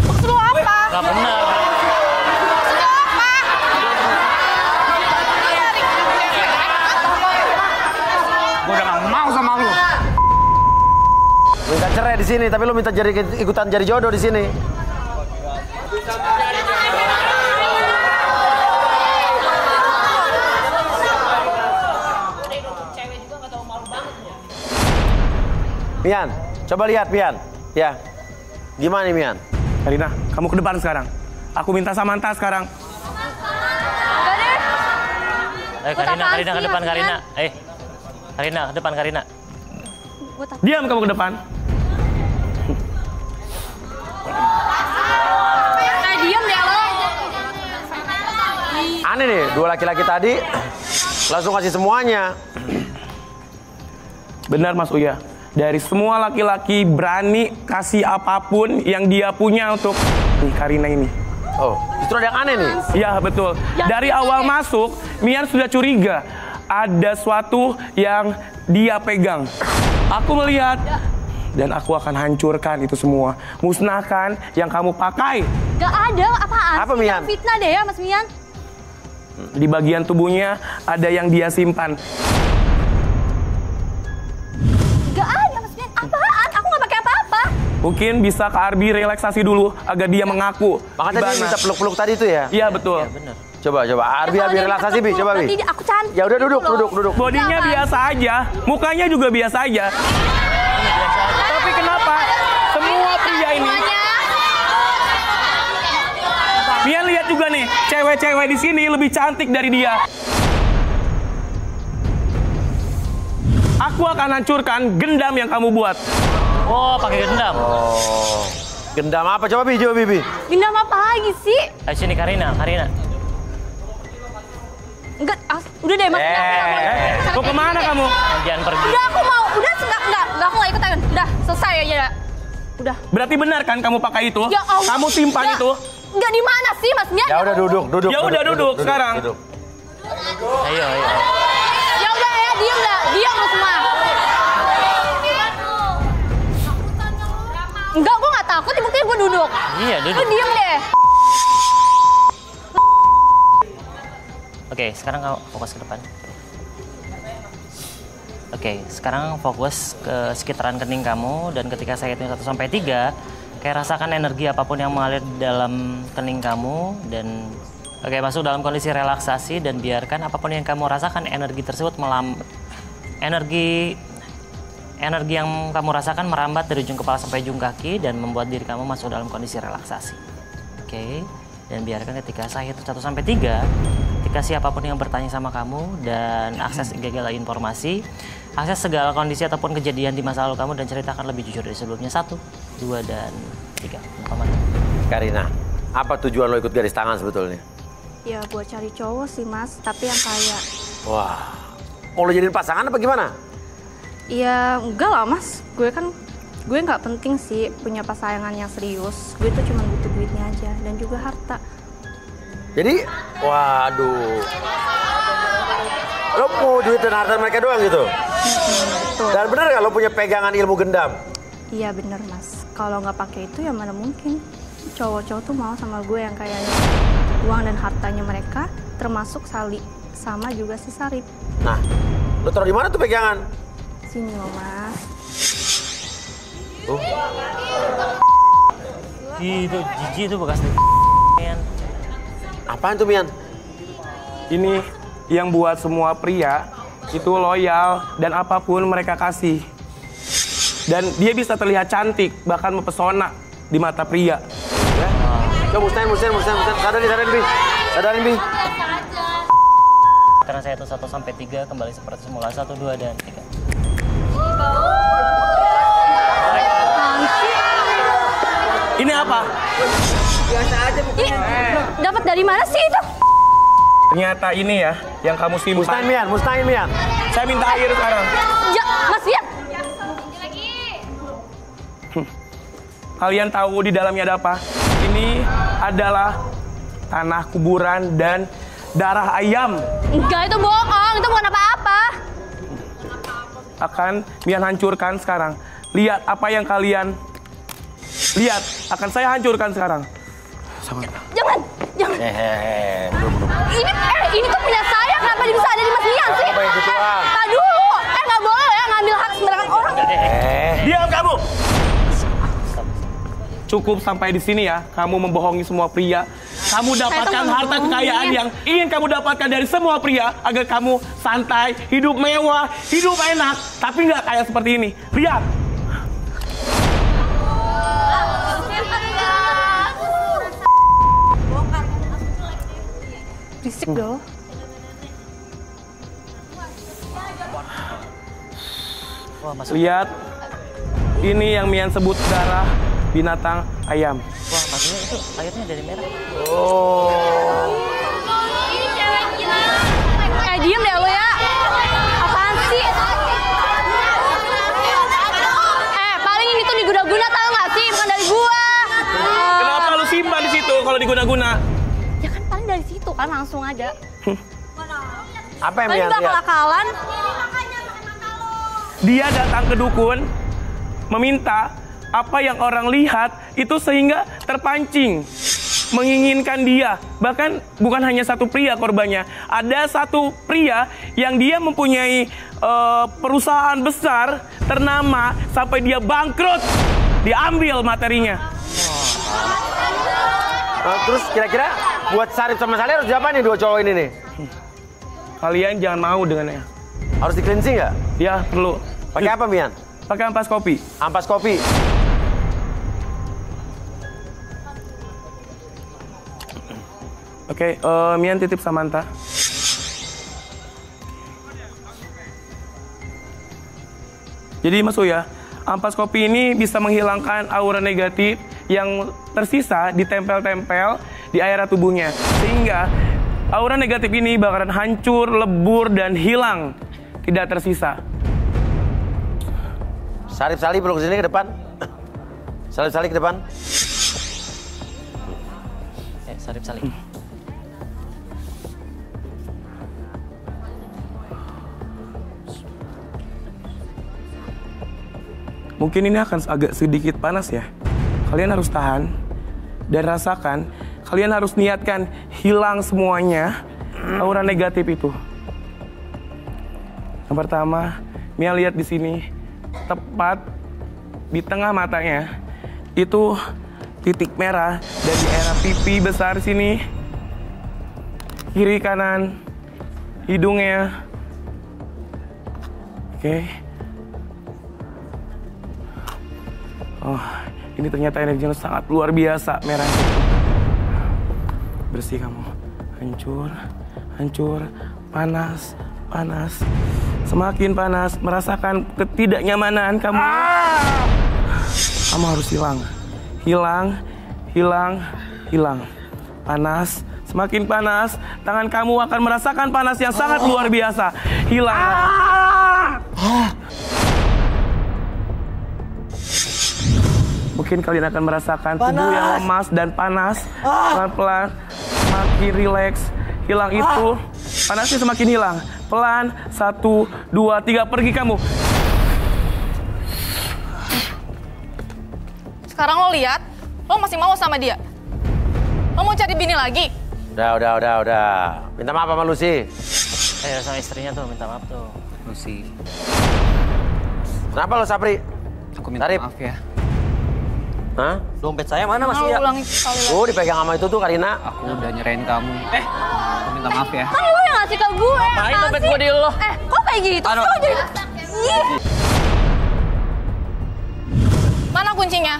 Maksud lo apa? Nggak benar. Maksud lo apa? Gue udah gak mau sama lu. Minta cerai di sini, tapi lo minta ikutan jadi jodoh di sini. Mian, coba lihat Mian. Ya, gimana nih Mian? Karina, kamu ke depan sekarang. Aku minta Samantha sekarang. Karina ke depan Karina. Karina ke depan Karina. Diam kamu ke depan. Diam deh lo. Aneh nih, 2 laki-laki tadi langsung kasih semuanya. Benar Mas Uya. Dari semua laki-laki berani kasih apapun yang dia punya untuk Karina ini. Oh, justru ada yang aneh nih. Iya betul. Dari awal masuk, Mian sudah curiga ada sesuatu yang dia pegang. Aku melihat dan aku akan hancurkan itu semua. Musnahkan yang kamu pakai. Gak ada, apaan? Apa, Mian? Fitnah deh ya Mas Mian. Di bagian tubuhnya ada yang dia simpan. Gak ada Mas Mian, apaan? Aku gak pakai apa-apa. Mungkin bisa ke Arbi relaksasi dulu agar dia mengaku. Makanya tadi minta peluk-peluk tadi itu ya? Iya betul. Iya benar. Coba Arbi relaksasi Bi, coba Bi. Aku cantik. Ya udah duduk. Bodinya biasa aja, mukanya juga biasa aja. Tapi kenapa semua pria ini? Mian lihat juga nih, cewek-cewek di sini lebih cantik dari dia. Aku akan hancurkan gendam yang kamu buat. Oh, pakai gendam. Oh. Gendam apa? Coba Bi. Gendam apa lagi sih? Ayo sini Karina. Enggak, udah deh Mas. Mau kemana kamu? Jangan pergi. Udah aku mau, enggak aku nggak ikutan. Udah selesai aja. Udah. Berarti benar kan kamu pakai itu? Ya Allah. Kamu simpan Ya. itu? Nggak di mana sih Mas Mian? Ya udah duduk. Ya udah duduk sekarang. Duduk. Ayo. Ya udah ya, diam lu semua. Enggak, gue nggak takut, buktinya gue duduk. Iya, duduk. Lu diem deh. Oke, sekarang kamu fokus ke depan. Oke, sekarang fokus ke sekitaran kening kamu dan ketika saya hitung 1 sampai 3, kayak rasakan energi apapun yang mengalir di dalam kening kamu dan masuk dalam kondisi relaksasi dan biarkan apapun yang kamu rasakan energi tersebut energi yang kamu rasakan merambat dari ujung kepala sampai ujung kaki dan membuat diri kamu masuk dalam kondisi relaksasi. Oke, dan biarkan ketika saya hitung 1 sampai 3, ketika siapapun yang bertanya sama kamu dan akses segala informasi, akses segala kondisi ataupun kejadian di masa lalu kamu dan ceritakan lebih jujur dari sebelumnya. 1, 2, dan 3. Karina, apa tujuan lo ikut garis tangan sebetulnya? Ya buat cari cowok sih Mas, tapi yang kaya. Wah, mau lo jadiin pasangan apa gimana? Ya enggak lah Mas, gue nggak penting sih punya pasangan yang serius. Gue tuh cuma butuh duitnya aja dan juga harta. Jadi, waduh. Lo mau duit dan harta mereka doang gitu? Betul. Dan bener gak lo punya pegangan ilmu gendam? Iya bener Mas, kalau nggak pakai itu ya mana mungkin. Cowok-cowok tuh mau sama gue yang kayaknya uang dan hartanya mereka, termasuk Sali, sama juga si Sarip. Nah, lo taruh di mana tuh pegangan? Sini loh Mas. Itu jijik itu bekas Mian. Apaan tuh Mian? Ini yang buat semua pria itu loyal dan apapun mereka kasih. Dan dia bisa terlihat cantik, bahkan mempesona di mata pria. Ya? Coba Sadarin, Bi. Karena saya hitung 1 sampai 3, kembali seperti semula. 1, 2, dan 3. Ini apa? Biasa aja bukan. Dapat dari mana sih itu? Ternyata ini ya yang kamu simpan. Mustahil Mian. Saya minta air sekarang. Ya, Mas Mian. Kalian tahu di dalamnya ada apa? Ini adalah tanah kuburan dan darah ayam. Enggak, itu bohong. Itu bukan apa-apa. Akan Mian hancurkan sekarang. Lihat apa yang kalian lihat. Akan saya hancurkan sekarang. Jangan. Ini tuh punya saya. Kenapa bisa ada di Mas Mian sih? Apa yang gituan? Tak dulu. Nggak boleh ya ngambil hak sembarangan orang. Diam kamu. Cukup sampai di sini ya. Kamu membohongi semua pria. Kamu dapatkan harta kekayaan yang ingin kamu dapatkan dari semua pria agar kamu santai, hidup mewah, hidup enak, tapi nggak kayak seperti ini. Lihat. Berisik dong. Lihat. Ini yang Mian sebut darah binatang ayam. Wah, maksudnya itu airnya dari merah. Diem deh lo ya. Apaan sih? Paling ini tuh diguna-guna tahu nggak sih? Bukan dari gua. Kenapa lu simpan di situ kalau diguna-guna? Ya kan paling dari situ kan langsung aja. Apa yang Paling Mian bakal lihat? akalan. Dia datang ke dukun meminta apa yang orang lihat itu sehingga terpancing menginginkan dia. Bahkan bukan hanya satu pria korbannya. Ada satu pria yang dia mempunyai perusahaan besar ternama sampai dia bangkrut. Diambil materinya. Terus kira-kira buat Sarip sama Sali harus diapain nih dua cowok ini nih? Kalian jangan mau dengannya. Harus di cleansing nggak? Ya perlu. Pakai apa Mian? Pakai ampas kopi. Ampas kopi. Oke, Mian titip Samantha. Jadi Mas Uya, ampas kopi ini bisa menghilangkan aura negatif yang tersisa ditempel-tempel di area tubuhnya. Sehingga aura negatif ini bakalan hancur, lebur, dan hilang. Tidak tersisa. Sarip Sali peluk sini ke depan. Sarip Sali ke depan. Sarip Sali. Mungkin ini akan agak sedikit panas ya. Kalian harus tahan dan rasakan. Kalian harus niatkan hilang semuanya aura negatif itu. Yang pertama, Mia lihat di sini, tepat di tengah matanya itu titik merah dan di area pipi besar sini, kiri kanan, hidungnya. Oke. Oh, ini ternyata energinya sangat luar biasa merah. Bersih kamu. Hancur, hancur, panas, panas. Semakin panas, merasakan ketidaknyamanan kamu. Kamu harus hilang. Hilang, hilang, hilang. Panas, semakin panas, tangan kamu akan merasakan panas yang sangat luar biasa. Hilang. Mungkin kalian akan merasakan tubuh yang lemas dan panas. Pelan-pelan, semakin rileks. Hilang itu, panasnya semakin hilang. Pelan, 1, 2, 3, pergi kamu. Sekarang lo lihat, lo masih mau sama dia. Lo mau cari bini lagi? Udah. Minta maaf sama Lucy. Sama istrinya tuh, minta maaf tuh. Lucy. Kenapa lo, Sapri? Aku minta maaf ya. Hah? Dompet saya mana Mas Mau Uya? ulangi sekali lagi. Oh, dipegang sama itu tuh Karina. Aku udah nyerahin kamu. Aku minta maaf ya. Kan lu yang ngasih ke gue. Ngapain dompet gue di lo? Kok kayak gitu? Kok jadi... Ih. Mana kuncinya?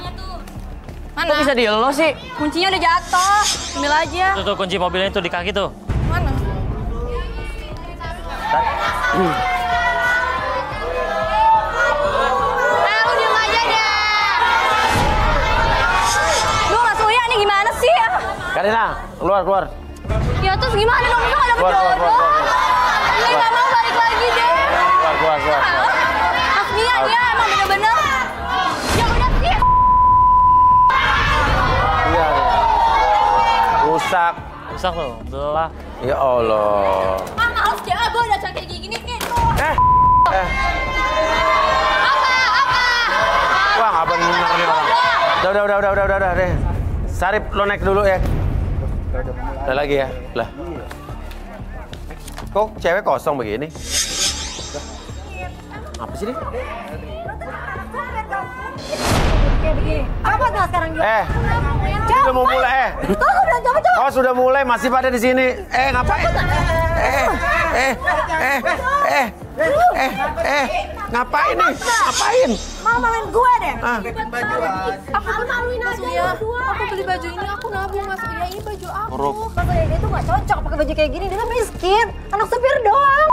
Mana? Kok bisa di lo sih? Kuncinya udah jatuh. Ambil aja. Tuh kunci mobilnya tuh di kaki tuh. Mana? Lu diem aja deh. Lu Mas Uya nih gimana sih? Karina, keluar. Ya terus gimana dong? Lu gak dapet jodoh. Ini gak mau balik lagi deh. Keluar. Mas Mia, dia emang bener-bener. Ya udah sih. Iya. Rusak. Rusak tuh, belah. Ya Allah. Males deh, gue udah kayak gini gitu. Wah, nggak bener nih orang. Udah deh. Sarip, lo naik dulu ya. Udah lagi ya. Lah. Kok cewek kosong begini? Apa sih ini? Apa tuh sekarang juga? Sudah mau mulai. Oh, sudah mulai masih pada di sini. Ngapain? Ngapain nih? Ngapain? Mau main gue deh. Aku maluin aja ya. Aku beli baju ini, aku nabung Mas Uya. Ini baju aku. Mas Uya itu gak cocok pakai baju kayak gini. Dia kan miskin. Anak supir doang.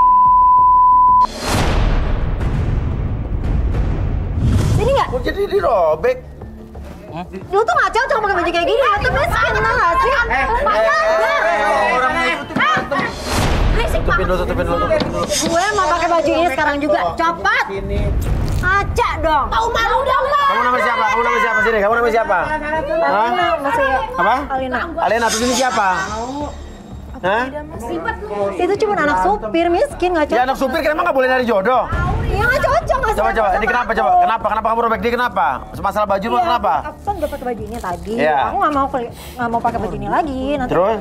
Sini gak? Kok jadi dirobek? Lu tuh gak cocok pakai baju kayak gini. Lu tuh miskin, tau gak sih? Tutupin dulu. Gue mau pakai baju ini sekarang juga. Cepat. Aca dong. Tahu malu dong, Mas. Kamu nama siapa sini? Kamu nama siapa? Alina, Mas Uya. Apa? Alina. Terus ini siapa? Hah? Itu cuma anak supir miskin, gak cocok. Ya anak supir kenapa nggak boleh nyari jodoh? Iya gak cocok. Coba. Ini kenapa? Kenapa kamu robek dia kenapa? Masalah baju lu kenapa? Aku kan udah pakai baju ini tadi. Iya. Aku nggak mau pakai baju ini lagi. Nanti Terus?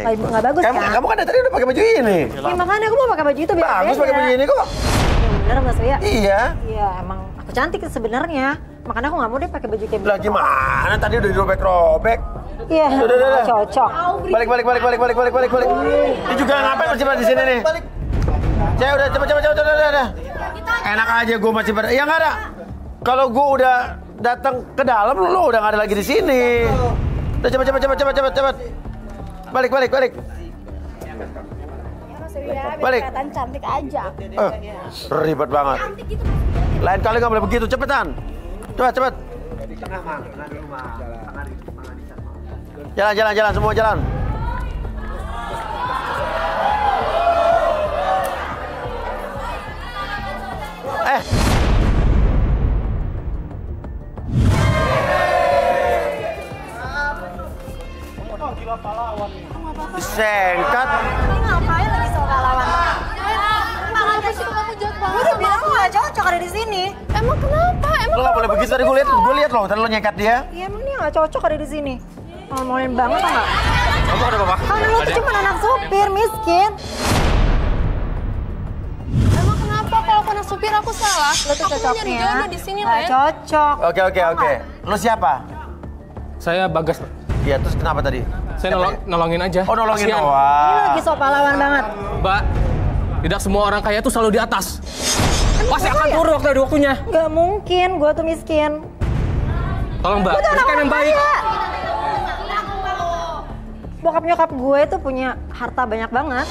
nggak bagus kan? Kamu kan dari tadi udah pakai baju ini. Ya, makanya aku mau pakai baju itu biar Bagus beda. pakai baju ini kok. Ya bener Mas Uya. Iya. Iya emang aku cantik sebenarnya. Makanya aku nggak mau deh pakai baju kayak Lah gimana? Tadi udah dirobek-robek. Iya. Udah. Cocok. Balik. Ini juga ngapain masih pada di sini nih? Saya udah cepet. Udah. Enak aja gue masih pada. Ya nggak ada. Kalau gue udah datang ke dalam, lu udah nggak ada lagi di sini. Udah cepet. Balik. Balik. Kelihatan cantik aja. Ribet banget. Lain kali nggak boleh begitu, cepetan. Cepet. Jalan, semua jalan. Disengkat. Ini ngapain lagi soal pahlawan? Kenapa sih kamu jahat banget? Gue udah bilang aku nggak cocok ada di sini. Emang kenapa? Emang Lo nggak boleh begitu tadi gue lihat loh, tadi lo nyekat dia. Iya emang dia nggak cocok ada di sini. Ngomongin banget tau nggak? Kamu ada apa? Kan lu tuh cuma anak supir miskin. Emang kenapa kalau aku anak supir aku salah? Lo tuh aku mau nyari cocoknya jodoh di sini, nggak Len. cocok. Oke. Lo siapa? Saya Bagas. Iya, terus kenapa tadi? Saya nolongin aja. Oh, nolongin Kasihan. Ini doang. lagi soal pahlawan banget. Mbak, tidak semua orang kaya tuh selalu di atas. Pasti Emang akan iya? turun waktu ada waktunya. Gak mungkin, gue tuh miskin. Tolong Mbak, Gue tuh anak berikan orang yang baik. kaya. Bokap nyokap gue tuh punya harta banyak banget.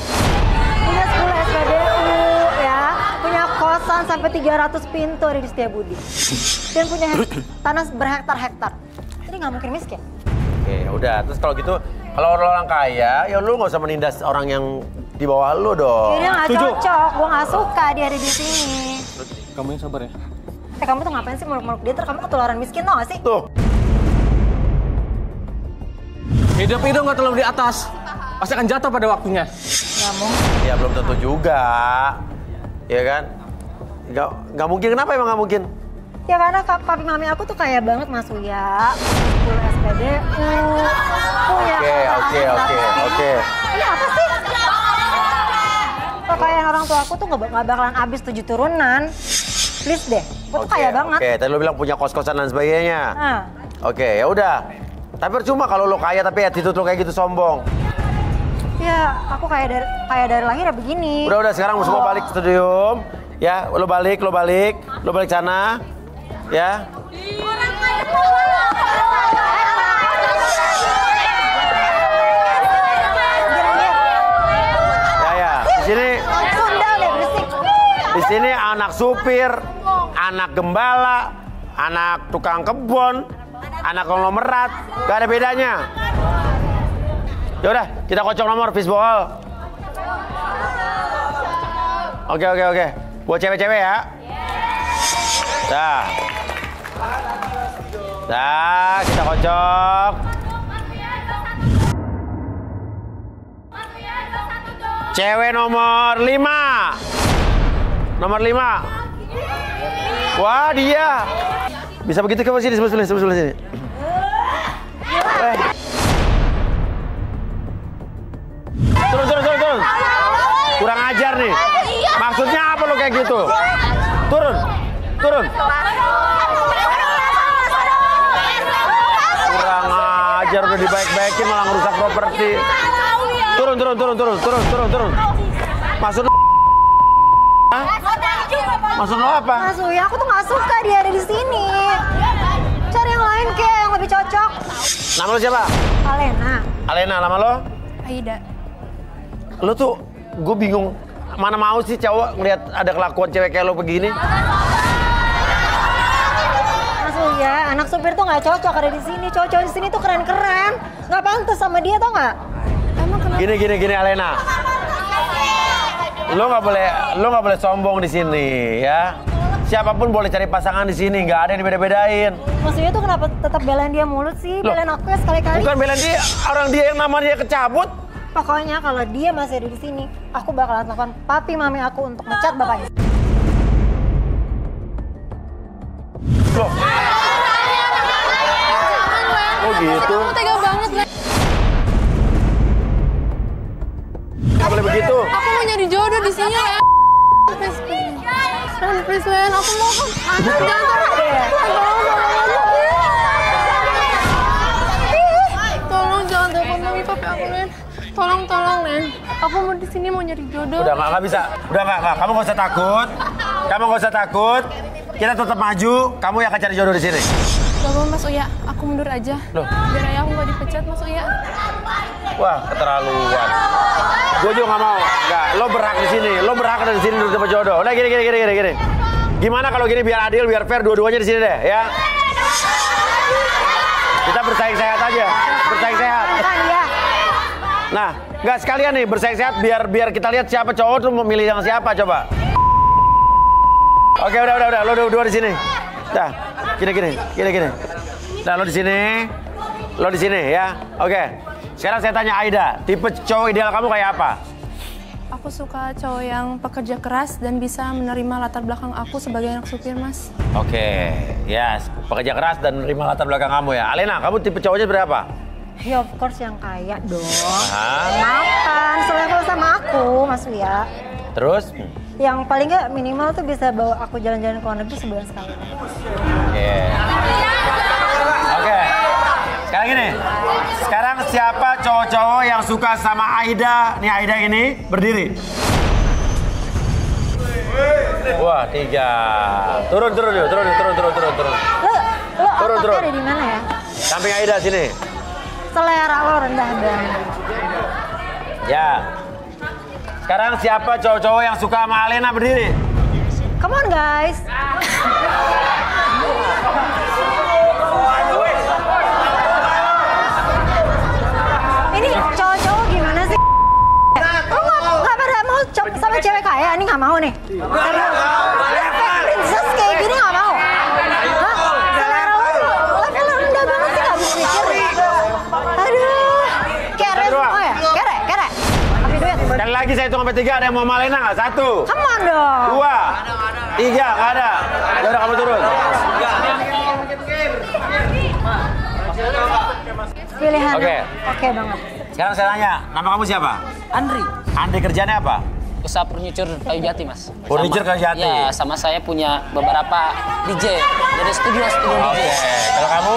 Punya sekolah SPBU ya, punya kosan sampai 300 pintu ada di Setiabudi. Dan punya tanah berhektar-hektar. Jadi nggak mungkin miskin. Oke, udah. Terus kalau gitu, kalau orang kaya, ya lu nggak usah menindas orang yang di bawah lu dong. Dia nggak Setuju. cocok, gue nggak suka dia ada di sini. Kamu yang sabar ya. Kamu tuh ngapain sih meluk-meluk dia, terus kamu ketularan miskin tau gak sih? Tuh. Hidup itu nggak terlalu di atas. Pasti akan jatuh pada waktunya. Nggak mungkin. Ya belum tentu juga. Ya kan? Nggak mungkin, kenapa emang nggak mungkin? Ya karena papi mami aku tuh kaya banget Mas Uya. Punya SPBU, punya Oke. Ini apa sih? Kekayaan orang tua aku tuh nggak bakalan habis 7 turunan. Please deh, gue tuh kaya banget. Oke, tadi lo bilang punya kos-kosan dan sebagainya. Nah, Oke, ya udah. Tapi percuma kalau lo kaya tapi attitude lo kayak gitu sombong. ya aku kaya dari lahir ya begini. Udah sekarang semua balik ke studio. Ya, lo balik sana. Ya. Ya. Di sini. Sundal deh berisik. Di sini anak supir, anak gembala, anak tukang kebun, anak konglomerat, gak ada bedanya. Yaudah, kita kocok nomor fishball. Oke. Buat cewek-cewek ya. Dah, kita kocok. Cewek nomor 5. Nomor 5. Wah, dia. Bisa begitu ke sini, sebelah sini. Turun. Kurang ajar nih. Maksudnya apa lo kayak gitu? Turun. Kurang ajar, udah dibaik-baikin malah ngerusak properti. Turun. Maksud lo? Hah? Maksud lo apa? Mas Uya, aku tuh nggak suka dia ada di sini. Cari yang lain kek yang lebih cocok. Nama lo siapa? Alena, nama lo? Aida. Lo tuh, gue bingung. Mana mau sih cowok ngeliat ada kelakuan cewek kayak lo begini? Mas Uya, anak supir tuh nggak cocok ada di sini. Cowok-cowok di sini tuh keren-keren. Nggak pantas sama dia tau nggak? Gini Alena. Lo nggak boleh sombong di sini ya. Siapapun boleh cari pasangan di sini, nggak ada yang dibeda-bedain. Mas Uya tuh kenapa tetap belain dia mulut sih? Loh, Belain aku ya sekali-kali. Bukan belain dia, orang dia yang namanya kecabut. Pokoknya kalau dia masih ada di sini, aku bakalan telepon papi mami aku untuk ngecat bapaknya. Loh. Oh gitu. Kamu tega banget, Len. Nggak boleh begitu. Aku mau nyari jodoh di sini, Len. Please, Len. Aku mohon. Tolong jangan telepon mami papi aku, Len. Tolong, Len. Aku mau di sini mau nyari jodoh. Udah nggak bisa. Udah nggak. Kamu nggak usah takut. Kita tetap maju. Kamu yang akan cari jodoh di sini. Gak mau, Mas Uya. Aku mundur aja. Loh. Biar ayah aku nggak dipecat, Mas Uya. Wah, keterlaluan. Gue juga nggak mau. Nggak. Lo berhak di sini. Lo berhak ada di sini untuk dapat jodoh. Udah gini. Gimana kalau gini biar adil, biar fair dua-duanya di sini deh, ya? Kita bersaing sehat aja. Bersaing sehat. Nah, nggak sekalian nih bersaing sehat biar kita lihat siapa cowok tuh memilih yang siapa coba. Oke, udah. Lo dua di sini. Dah, gini. Nah, lo di sini ya. Oke. Sekarang saya tanya Aida, tipe cowok ideal kamu kayak apa? Aku suka cowok yang pekerja keras dan bisa menerima latar belakang aku sebagai anak supir, Mas. Oke, ya pekerja keras dan menerima latar belakang kamu ya. Alena, kamu tipe cowoknya berapa? Ya of course yang kaya dong. Makan, selevel sama aku, Mas Wia. Terus? Yang paling nggak minimal tuh bisa bawa aku jalan-jalan ke luar negeri sebulan sekali. Oke. Sekarang gini. Sekarang siapa cowok-cowok yang suka sama Aida? Nih Aida ini berdiri. Wah, 3. Turun. Lo otaknya ada di mana ya? Samping Aida sini. Selera lo rendah banget. Ya. Sekarang siapa cowok-cowok yang suka sama Alena berdiri? Come on guys. Ini cowok-cowok gimana sih? Lo nggak pada mau sama cewek kaya? Ini nggak mau nih. Princess kayak gini nggak mau. Hah? Selera lo level rendah banget sih, nggak bisa mikir. Aduh. Kere semua ya? Kere. Tapi duit. Sekali lagi saya hitung sampai 3, ada yang mau sama Alena nggak? 1. Come on dong. 2, 3, nggak ada. Ya udah kamu turun. Pilihannya Oke. Oke banget. Sekarang saya tanya, nama kamu siapa? Andri. Andri kerjanya apa? Usaha furniture kayu jati, Mas. Furniture kayu jati? Ya, sama saya punya beberapa DJ dari studio DJ. Oke. Kalau kamu?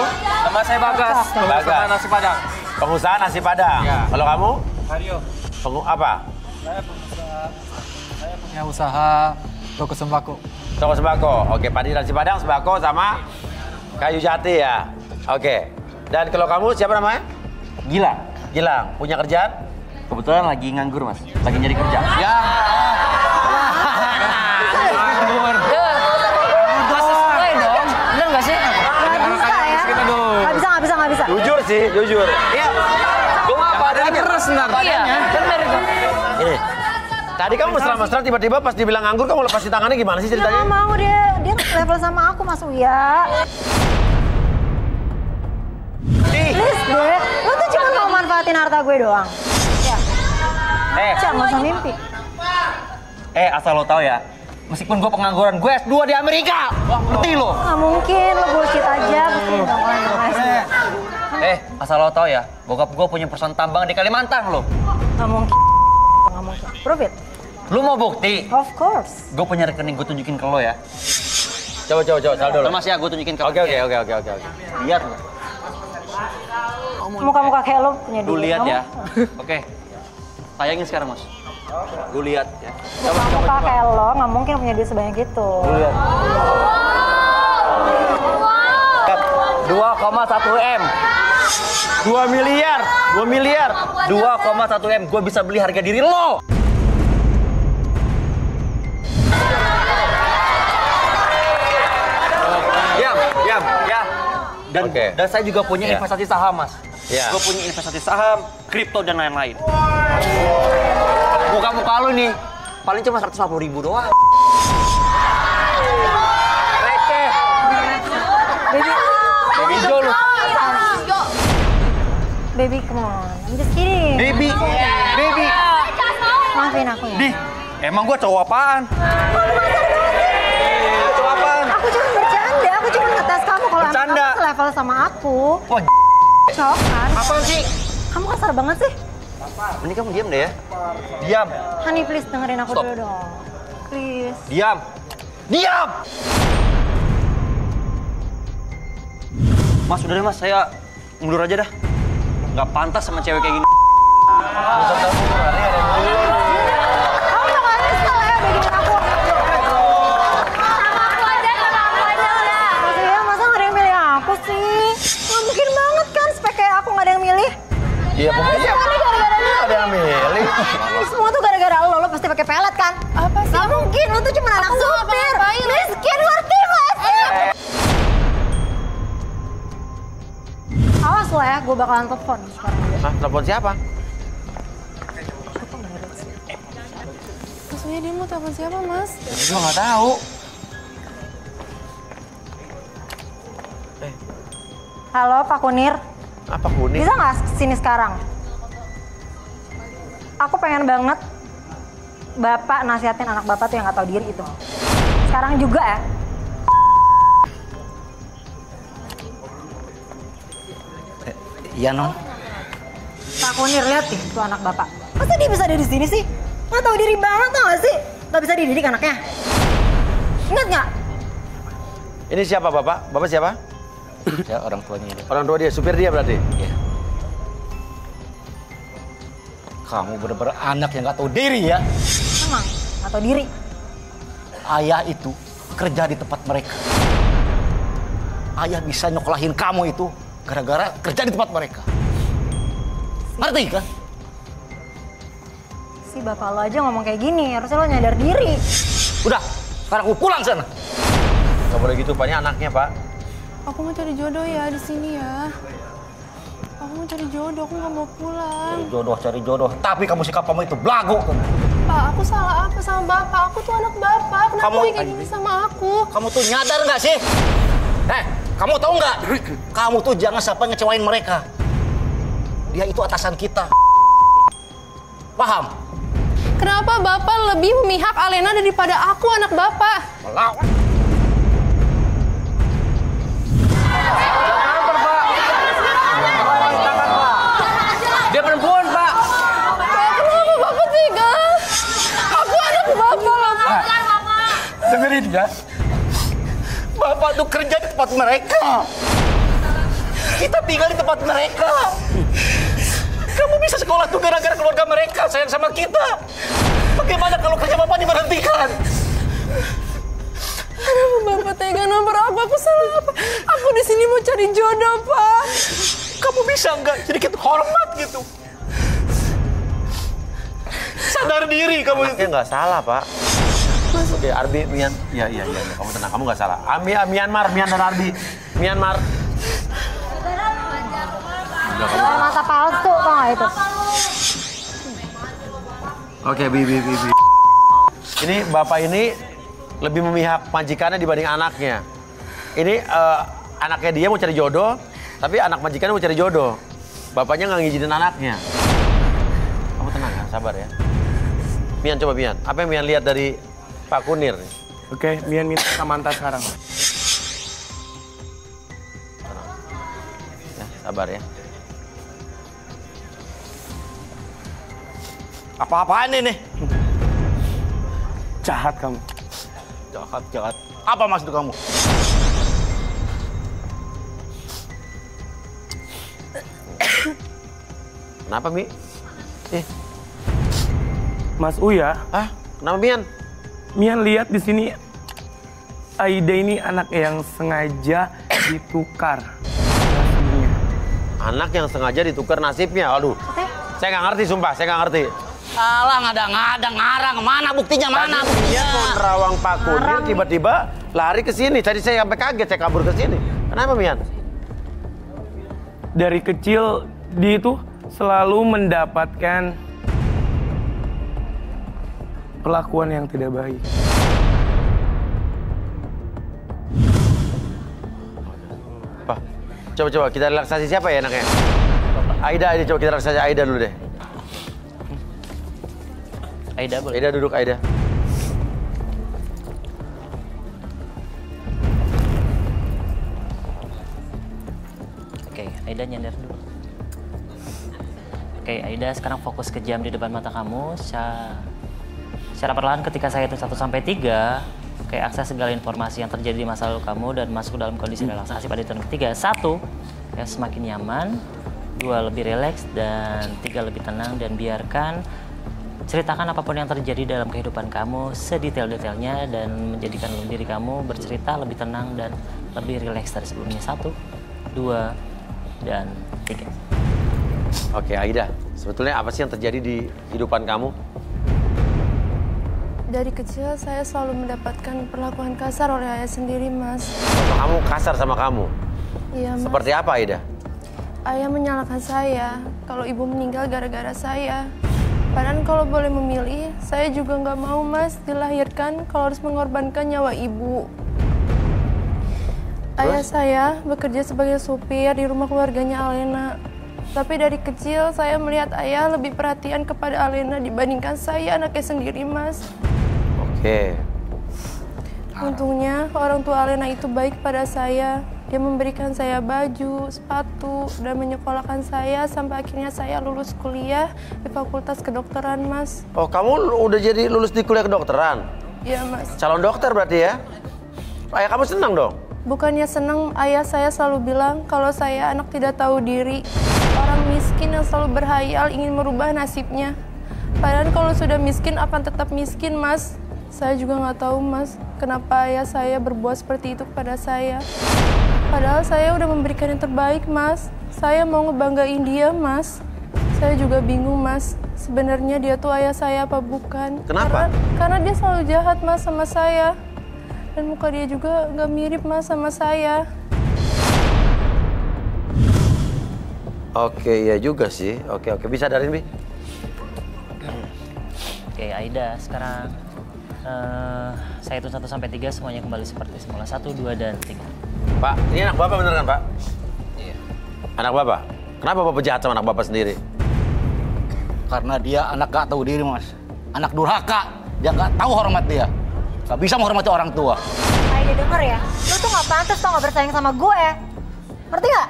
Nama saya Bagas. Bagas. Nasi Padang. Pengusaha nasi Padang. Ya. Kalau kamu? Mario. Apa? Saya punya usaha toko sembako. Toko sembako. Oke, padi nasi Padang, sembako sama kayu jati ya. Oke. Dan kalau kamu siapa namanya? Gilang. Gilang. Punya kerjaan? Kebetulan lagi nganggur, Mas. Lagi nyari kerja. Ya. Nganggur. Gak sesuai dong. Bener gak sih? Nggak bisa. Jujur sih, jujur. Iya. Gue apa adanya. Keras ntar. Iya, bener itu. Ini. Tadi kamu mesra-mesra tiba-tiba pas dibilang nganggur kamu lepasin tangannya gimana sih ceritanya? Nggak mau dia level sama aku Mas Uya. Please deh, lo tuh cuma mau manfaatin harta gue doang. Ya. Cak, nggak usah mimpi. Asal lo tahu ya, meskipun gue pengangguran, gue S2 di Amerika. Ngerti lo? Nggak mungkin, lo bullshit aja. Buktiin dong, Asal lo tahu ya, bokap gue punya perusahaan tambang di Kalimantan lo. Nggak mungkin. Prove it. Lu mau bukti? Of course. Gue punya rekening, gue tunjukin ke lo ya. Coba, saldo dulu. Mas ya, gue tunjukin ke lo. Oke. Lihat lo. Muka-muka kayak lo punya duit. Lu lihat ya. Oke. Tayangin sekarang, Mas. Lu lihat ya. Muka kayak lo nggak mungkin punya duit sebanyak itu. Lu lihat. 2,1 M. 2 miliar. 2,1 M. Gue bisa beli harga diri lo. Diam. Dan saya juga punya investasi saham, Mas. Gue punya investasi saham, kripto dan lain-lain. Muka-muka lu nih, paling cuma 150.000 doang. Receh. Baby Jo lu. Baby, come on. I'm just kidding. Baby. Maafin aku ya. Dih, emang gue cowok apaan? Cowok apaan? Aku cuma bercanda, aku cuma ngetes kamu kalau emang Bercanda. kamu selevel sama aku. Wah, Cok kan? apaan sih? Kamu kasar banget sih. Ini kamu diam deh ya. Diam. Honey, please dengerin aku Stop. dulu dong. Please. Diam. Mas, udah deh Mas, saya mundur aja dah. Nggak pantas sama cewek kayak gini. Kamu gak nyesel ya bikin aku. Maksudnya masa gak ada yang milih aku sih? Gak mungkin banget kan spek kayak aku gak ada yang milih. Iya, mungkin ya. Gara-gara dia. Ada yang milih. Ini semua tuh gara-gara lo pasti pakai pelet kan? Apa sih? Gak mungkin, lo tuh cuma anak supir. Miskin, ngerti gak sih? Awas lo ya, gue bakalan telepon sekarang. Hah, telepon siapa? Maksudnya dia mau telepon siapa, Mas? Gue nggak tahu. Halo Pak Kunir. Apa Kunir? Bisa nggak sini sekarang? aku pengen banget Bapak nasihatin anak Bapak tuh yang nggak tahu diri itu. Sekarang juga ya. Iya, Non. Pak Kunir, lihat nih tuh anak Bapak. Masa dia bisa ada di sini sih? Nggak tahu diri banget tau gak sih? Nggak bisa dididik anaknya. Ingat nggak? Ini siapa Bapak? Bapak siapa? Ya, orang tuanya dia. Orang tua dia, supir dia berarti? Iya. Kamu bener-bener anak yang nggak tahu diri ya. Emang nggak tahu diri. Ayah itu kerja di tempat mereka. Ayah bisa nyokolahin kamu itu gara-gara kerja di tempat mereka. Ngerti kan? Si bapak lo aja ngomong kayak gini, harusnya lo nyadar diri. Udah, sekarang aku pulang sana. Gak boleh gitu, Pak. Ini anaknya, Pak. Aku mau cari jodoh ya di sini ya. Aku mau cari jodoh, aku nggak mau pulang. Cari jodoh. Tapi kamu sikap kamu itu belagu. Pak, aku salah apa sama bapak? Aku tuh anak bapak. Kenapa Kamu- dia kayak gini sama aku? Kamu tuh nyadar nggak sih? Kamu tahu nggak? Kamu tuh jangan sampai ngecewain mereka. Dia itu atasan kita. Paham? Kenapa bapak lebih memihak Alena daripada aku anak bapak? Melawan. Dia perempuan, Pak. Kenapa bapak tega? Aku anak bapak lah, Pak. Dengerin ya. Bapak tuh kerja di tempat mereka. Kita tinggal di tempat mereka. Kamu bisa sekolah tuh gara-gara keluarga mereka sayang sama kita. Bagaimana kalau kerja bapak diberhentikan? Kenapa bapak tega nomor aku salah apa? Aku di sini mau cari jodoh, Pak. Kamu bisa nggak sedikit hormat gitu? Sadar diri kamu. Anaknya nggak salah, Pak. Oke, Arbi, Mian. Iya. Kamu tenang, kamu nggak salah. Myanmar, Mian dan Arbi. Myanmar. Air mata palsu tau gak itu? Oke, Bi. Ini Bapak ini lebih memihak majikannya dibanding anaknya. Ini anaknya dia mau cari jodoh, tapi anak majikannya mau cari jodoh. Bapaknya nggak ngizinin anaknya. Kamu tenang ya, sabar ya. Mian, coba Mian. Apa yang Mian lihat dari Pak Kunir? Oke, Mian minta Samantha sekarang. Ya, sabar ya. Apa-apaan ini? Jahat kamu. Jahat. Apa maksud kamu? Kenapa, Mi? Mas Uya. Kenapa, Mian? Mian lihat di sini Aida ini anak yang sengaja ditukar nasibnya. Anak yang sengaja ditukar nasibnya. Aduh. Saya nggak ngerti, sumpah. Saya nggak ngerti. Salah, ngada-ngada, ngarang. Mana buktinya, mana Tadi buktinya? Mian mau nerawang Pak Kunir, tiba-tiba lari ke sini. Tadi saya sampai kaget, saya kabur ke sini. Kenapa, Mian? Dari kecil dia itu selalu mendapatkan perlakuan yang tidak baik. Pak, coba kita relaksasi siapa ya anaknya? Aida, coba kita relaksasi Aida dulu deh. Aida boleh. Aida duduk, Aida. Oke, Aida nyender dulu. Oke, Aida sekarang fokus ke jam di depan mata kamu. Secara perlahan ketika saya hitung 1 sampai 3, kayak akses segala informasi yang terjadi di masa lalu kamu dan masuk dalam kondisi relaksasi pada hitungan ketiga. 1, ya semakin nyaman. 2, lebih rileks. Dan 3, lebih tenang. Dan biarkan ceritakan apapun yang terjadi dalam kehidupan kamu sedetail-detailnya dan menjadikan diri kamu bercerita lebih tenang dan lebih rileks dari sebelumnya. 1, 2, dan 3. Oke, Aida. Sebetulnya apa sih yang terjadi di kehidupan kamu? Dari kecil saya selalu mendapatkan perlakuan kasar oleh ayah sendiri, Mas. Kamu kasar sama kamu? Iya, Mas. Seperti apa, Aida? Ayah menyalahkan saya kalau ibu meninggal gara-gara saya. Padahal kalau boleh memilih, saya juga nggak mau, Mas, dilahirkan kalau harus mengorbankan nyawa ibu. Ayah saya bekerja sebagai supir di rumah keluarganya Alena. Tapi dari kecil saya melihat ayah lebih perhatian kepada Alena dibandingkan saya anaknya sendiri, Mas. Oke. Untungnya orang tua Alena itu baik pada saya. Dia memberikan saya baju, sepatu, dan menyekolahkan saya sampai akhirnya saya lulus kuliah di Fakultas Kedokteran, Mas. Oh, kamu udah jadi lulus di kuliah kedokteran? Iya, Mas. Calon dokter berarti ya? Ayah kamu senang dong? Bukannya senang, ayah saya selalu bilang kalau saya anak tidak tahu diri. Orang miskin yang selalu berhayal ingin merubah nasibnya. Padahal kalau sudah miskin akan tetap miskin, Mas. Saya juga nggak tahu, Mas, kenapa ayah saya berbuat seperti itu kepada saya. Padahal saya udah memberikan yang terbaik, Mas. Saya mau ngebanggain dia, Mas. Saya juga bingung, Mas. Sebenarnya dia tuh ayah saya apa bukan? Kenapa? Karena dia selalu jahat, Mas, sama saya. Dan muka dia juga nggak mirip, Mas, sama saya. Oke, iya juga sih. Oke, bisa darin, Bi? Oke, Aida, sekarang saya hitung 1 sampai 3 semuanya kembali seperti semula. 1, 2, dan 3. Pak, ini anak Bapak bener kan, Pak? Iya. Anak Bapak? Kenapa Bapak jahat sama anak Bapak sendiri? Karena dia anak gak tahu diri, Mas. Anak durhaka. Dia gak tahu hormat dia. Gak bisa menghormati orang tua. Aida denger ya, lu tuh gak pantas tau gak bersaing sama gue. Ngerti gak?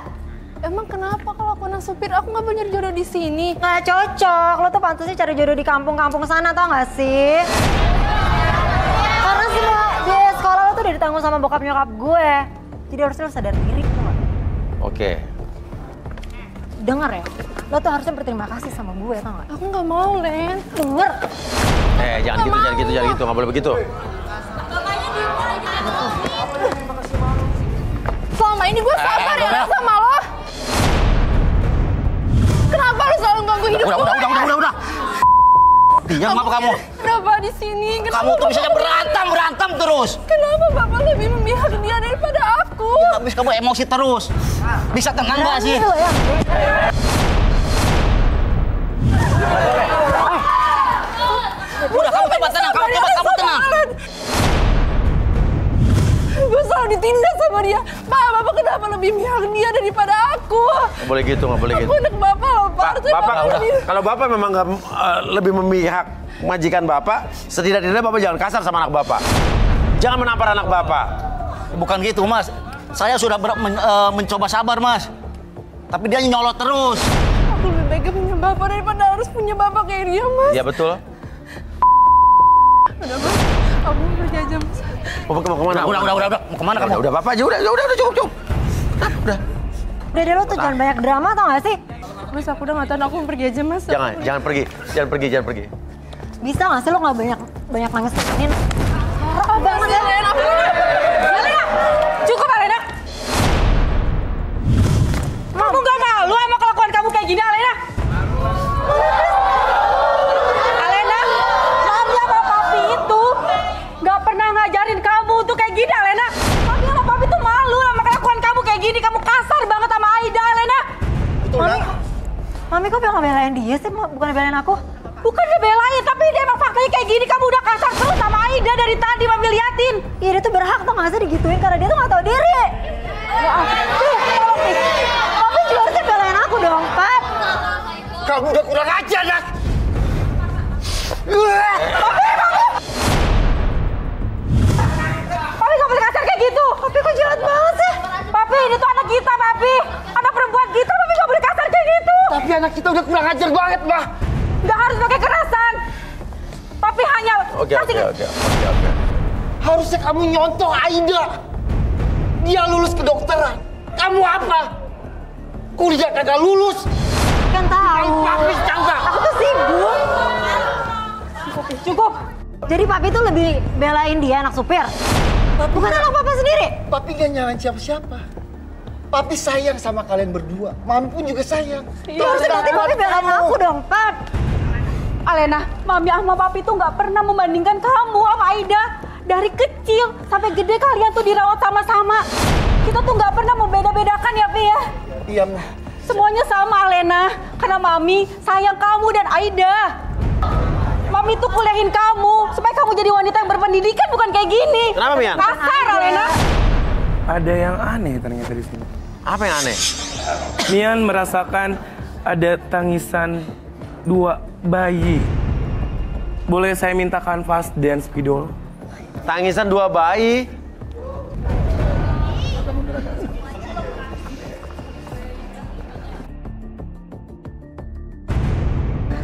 Emang kenapa kalau aku anak supir, aku gak punya jodoh di sini? Gak cocok, lo tuh pantasnya cari jodoh di kampung-kampung sana, tau gak sih? Karena semua biaya sekolah lo tuh udah ditanggung sama bokap nyokap gue. Jadi harusnya lo sadar diri, tau gak? Oke. Dengar ya, lo tuh harusnya berterima kasih sama gue, tau gak? Aku gak mau, Len. Denger. Jangan gitu, gak boleh begitu. Selama ini gue sabar ya sama lo. Kenapa lo selalu ganggu hidup gue? Udah. Diam apa kamu? Kenapa di sini? Kamu tuh bisa berantem terus. Kenapa Bapak lebih memihak dia daripada aku? Ya, habis kamu emosi terus. Bisa tenang gak sih? Udah, kamu coba tenang. Kamu tenang. Gue selalu ditindas sama dia. Pak, Bapak kenapa lebih memihak dia daripada aku? Gak boleh gitu. Aku anak Bapak loh, Pak. Bapak, kalau Bapak memang gak lebih memihak majikan Bapak, setidak-tidaknya Bapak jangan kasar sama anak Bapak. Jangan menampar anak Bapak. Bukan gitu, Mas. Saya sudah mencoba sabar, Mas. Tapi dia nyolot terus. Aku lebih baik punya Bapak daripada harus punya Bapak kayak dia, Mas. Iya, betul. Udah, Mas. Aku mau pergi aja, Mas. Mau kemana? Udah. Mau kemana kamu? Udah, Bapak aja. Udah, cukup. Udah. Udah, lo tuh jangan banyak drama, tau gak sih? Mas, aku udah gak tahan, aku mau pergi aja, Mas. Jangan pergi. Bisa gak sih lo gak banyak nangis-nangis? Rokok banget ya. Alena! Cukup, Alena! Kamu gak malu sama kelakuan kamu kayak gini, Alena? Alena, Mami sama Papi itu gak pernah ngajarin kamu untuk kayak gini, Alena. Mami sama Papi tuh malu sama kelakuan kamu kayak gini. Kamu kasar banget sama Aida, Alena. Mami kok belain dia sih, bukan belain aku? Bukan ngebelain, tapi dia emang faktanya kayak gini. Kamu udah kasar terus sama Aida dari tadi, Mami liatin. Iya, dia tuh berhak tuh gak sih digituin karena dia tuh gak tahu diri. Ya ampun, Papi juga harusnya belain aku dong, Pap. Kamu udah kurang ajar, Nak. Papi gak boleh kasar kayak gitu. Papi kok jahat banget sih? Papi, ini tuh anak kita, Papi. Anak perempuan kita, Papi gak boleh kasar kayak gitu. Tapi anak kita udah kurang ajar banget, Mah. Gak harus pakai kekerasan. Papi hanya... Oke. Harusnya kamu nyontoh Aida. Dia lulus kedokteran. Kamu apa? Kuliah kagak lulus. Kan tahu. Papi kagak. Aku tuh sibuk. Cukup. Jadi Papi tuh lebih belain dia anak supir. Bukan anak Papa sendiri. Papi gak nyalain siapa-siapa. Papi sayang sama kalian berdua. Mami pun juga sayang. Iya, harusnya berarti Papi belain aku dong, Pap. Alena, Mami sama Papi tuh nggak pernah membandingkan kamu sama Aida. Dari kecil sampai gede kalian tuh dirawat sama-sama. Kita tuh nggak pernah membeda-bedakan ya, Pi ya? Iya, Mah. Semuanya sama, Alena. Karena Mami sayang kamu dan Aida. Mami tuh kuliahin kamu supaya kamu jadi wanita yang berpendidikan, bukan kayak gini. Kenapa, Mian? Kasar, Alena. Ada yang aneh ternyata di sini. Apa yang aneh? Mian merasakan ada tangisan 2 bayi. Boleh saya mintakan fast dance spidol? Tangisan 2 bayi.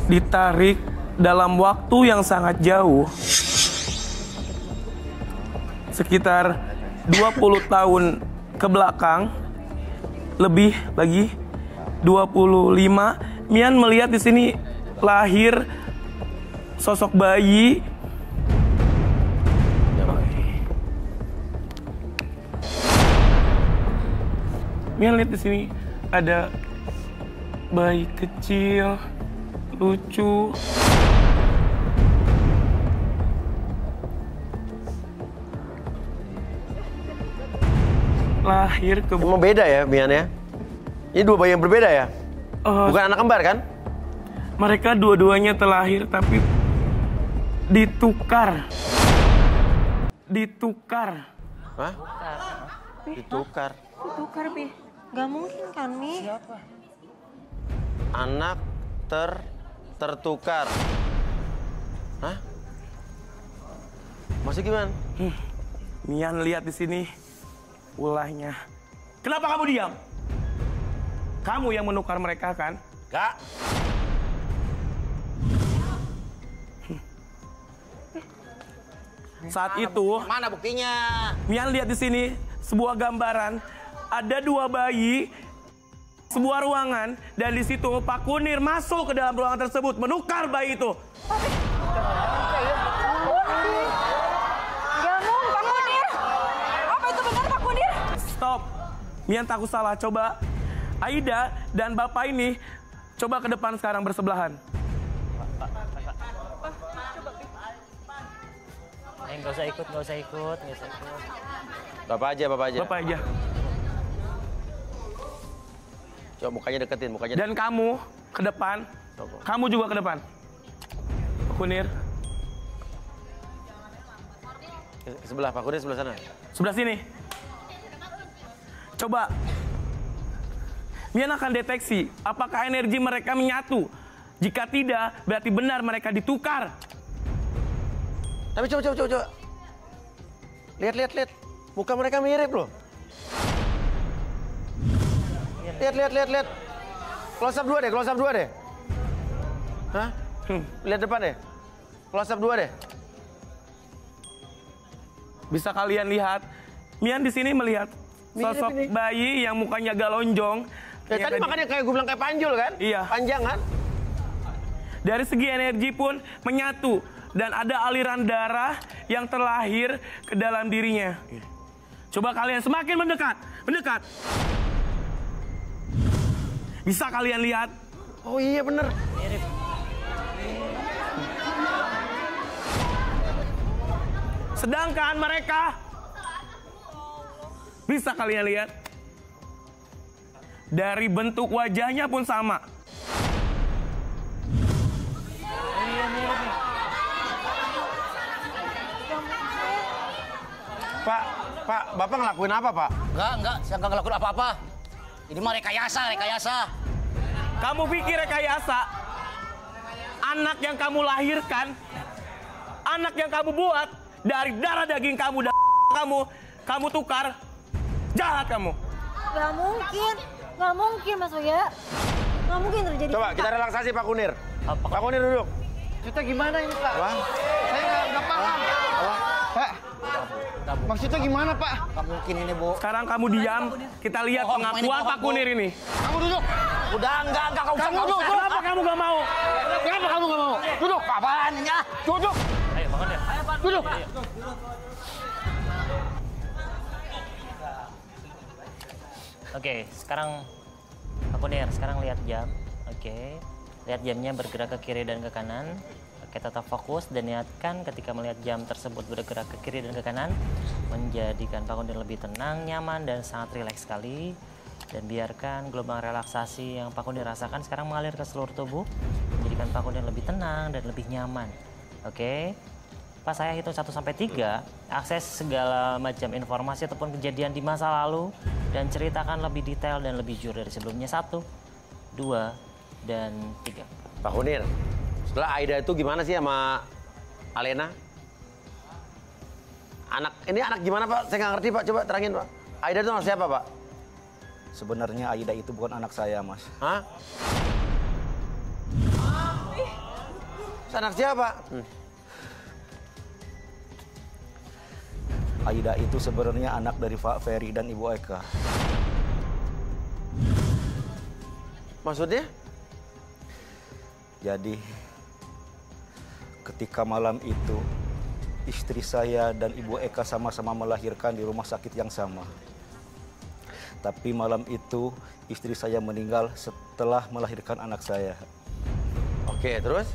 Ditarik dalam waktu yang sangat jauh. Sekitar 20 tahun ke belakang. Lebih lagi 25. Mian melihat di sini lahir sosok bayi. Mian lihat di sini ada bayi kecil, lucu. Lahir ke... Emang beda ya Mian ya? Ini 2 bayi yang berbeda ya? Bukan anak kembar kan? Mereka dua-duanya terlahir tapi ditukar. Ditukar. Hah? Ditukar. Ditukar, Pi. Gak mungkin kan, Mi? Anak tertukar. Hah? Maksudnya gimana? Mian lihat di sini ulahnya. Kenapa kamu diam? Kamu yang menukar mereka kan? Gak. Saat itu, mana buktinya? Mian lihat di sini sebuah gambaran, ada 2 bayi, sebuah ruangan, dan di situ Pak Kunir masuk ke dalam ruangan tersebut menukar bayi itu. Gak mungkin, Pak Kunir. Apa itu benar, Pak Kunir? Stop. Mian takut salah. Coba Aida dan Bapak ini coba ke depan sekarang bersebelahan. Nggak usah ikut. Bapak aja. Bapak aja. Coba mukanya deketin, mukanya. Dan kamu ke depan. Kamu juga ke depan. Pak Kunir. Ke sebelah, Pak Kunir sebelah sana. Sebelah sini. Coba. Mian akan deteksi apakah energi mereka menyatu. Jika tidak, berarti benar mereka ditukar. Tapi coba. Lihat. Muka mereka mirip loh. Lihat. Close up 2 deh. Hah? Lihat depan deh. Close up 2 deh. Bisa kalian lihat, Mian di sini melihat sosok bayi yang mukanya agak lonjong. Ya, tadi makanya kayak gue bilang kayak panjul kan? Iya. Panjang kan? Dari segi energi pun menyatu. Dan ada aliran darah yang terlahir ke dalam dirinya. Coba kalian semakin mendekat. Bisa kalian lihat? Oh iya bener. Sedangkan mereka, bisa kalian lihat? Dari bentuk wajahnya pun sama. Pak, Bapak ngelakuin apa, Pak? Enggak, saya nggak ngelakuin apa-apa. Ini mah rekayasa. Kamu pikir rekayasa? Anak yang kamu lahirkan, anak yang kamu buat dari darah daging kamu dan kamu tukar, jahat kamu. Gak mungkin Mas Oya. Gak mungkin terjadi. Coba kita relaksasi Pak Kunir. Pak Kunir duduk. Kita gimana ini, Pak? Apa? Saya nggak paham. Pak, maksudnya gimana, Pak? Nggak mungkin ini, Bu. Sekarang kamu diam, kita lihat pengakuan Pak Kunir ini. Kamu duduk. Udah, enggak, kamu duduk. Kenapa kamu nggak mau? Kenapa kamu nggak mau? Duduk, apaan ini ya? Duduk. Ayo, bangun ya. Duduk. Oke, sekarang Pak Kunir, sekarang lihat jam. Oke, lihat jamnya bergerak ke kiri dan ke kanan. Oke, tetap fokus dan niatkan ketika melihat jam tersebut bergerak ke kiri dan ke kanan, menjadikan Pak Kunir lebih tenang, nyaman, dan sangat rileks sekali. Dan biarkan gelombang relaksasi yang Pak Kunir rasakan sekarang mengalir ke seluruh tubuh, menjadikan Pak Kunir lebih tenang dan lebih nyaman. Oke, pas saya hitung 1-3, akses segala macam informasi ataupun kejadian di masa lalu dan ceritakan lebih detail dan lebih jujur dari sebelumnya. 1, 2, dan 3. Pak Kunir, setelah Aida itu gimana sih sama Alena? Ini anak gimana Pak? Saya nggak ngerti Pak, coba terangin Pak. Aida itu anak siapa Pak? Sebenarnya Aida itu bukan anak saya, Mas. Hah? Anak siapa? Aida itu sebenarnya anak dari Pak Ferry dan Ibu Eka. Maksudnya? Jadi, ketika malam itu, istri saya dan Ibu Eka sama-sama melahirkan di rumah sakit yang sama. Tapi malam itu, istri saya meninggal setelah melahirkan anak saya. Oke, terus?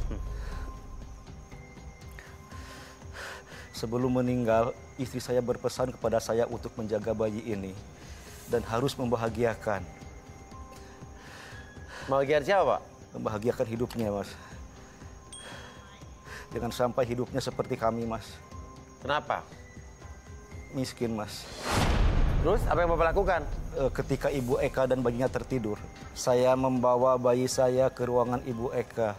Sebelum meninggal, istri saya berpesan kepada saya untuk menjaga bayi ini dan harus membahagiakan. Membahagiakan siapa, Pak? Membahagiakan hidupnya, Mas. Jangan sampai hidupnya seperti kami, Mas. Kenapa? Miskin, Mas. Terus apa yang Bapak lakukan? Ketika Ibu Eka dan bayinya tertidur, saya membawa bayi saya ke ruangan Ibu Eka.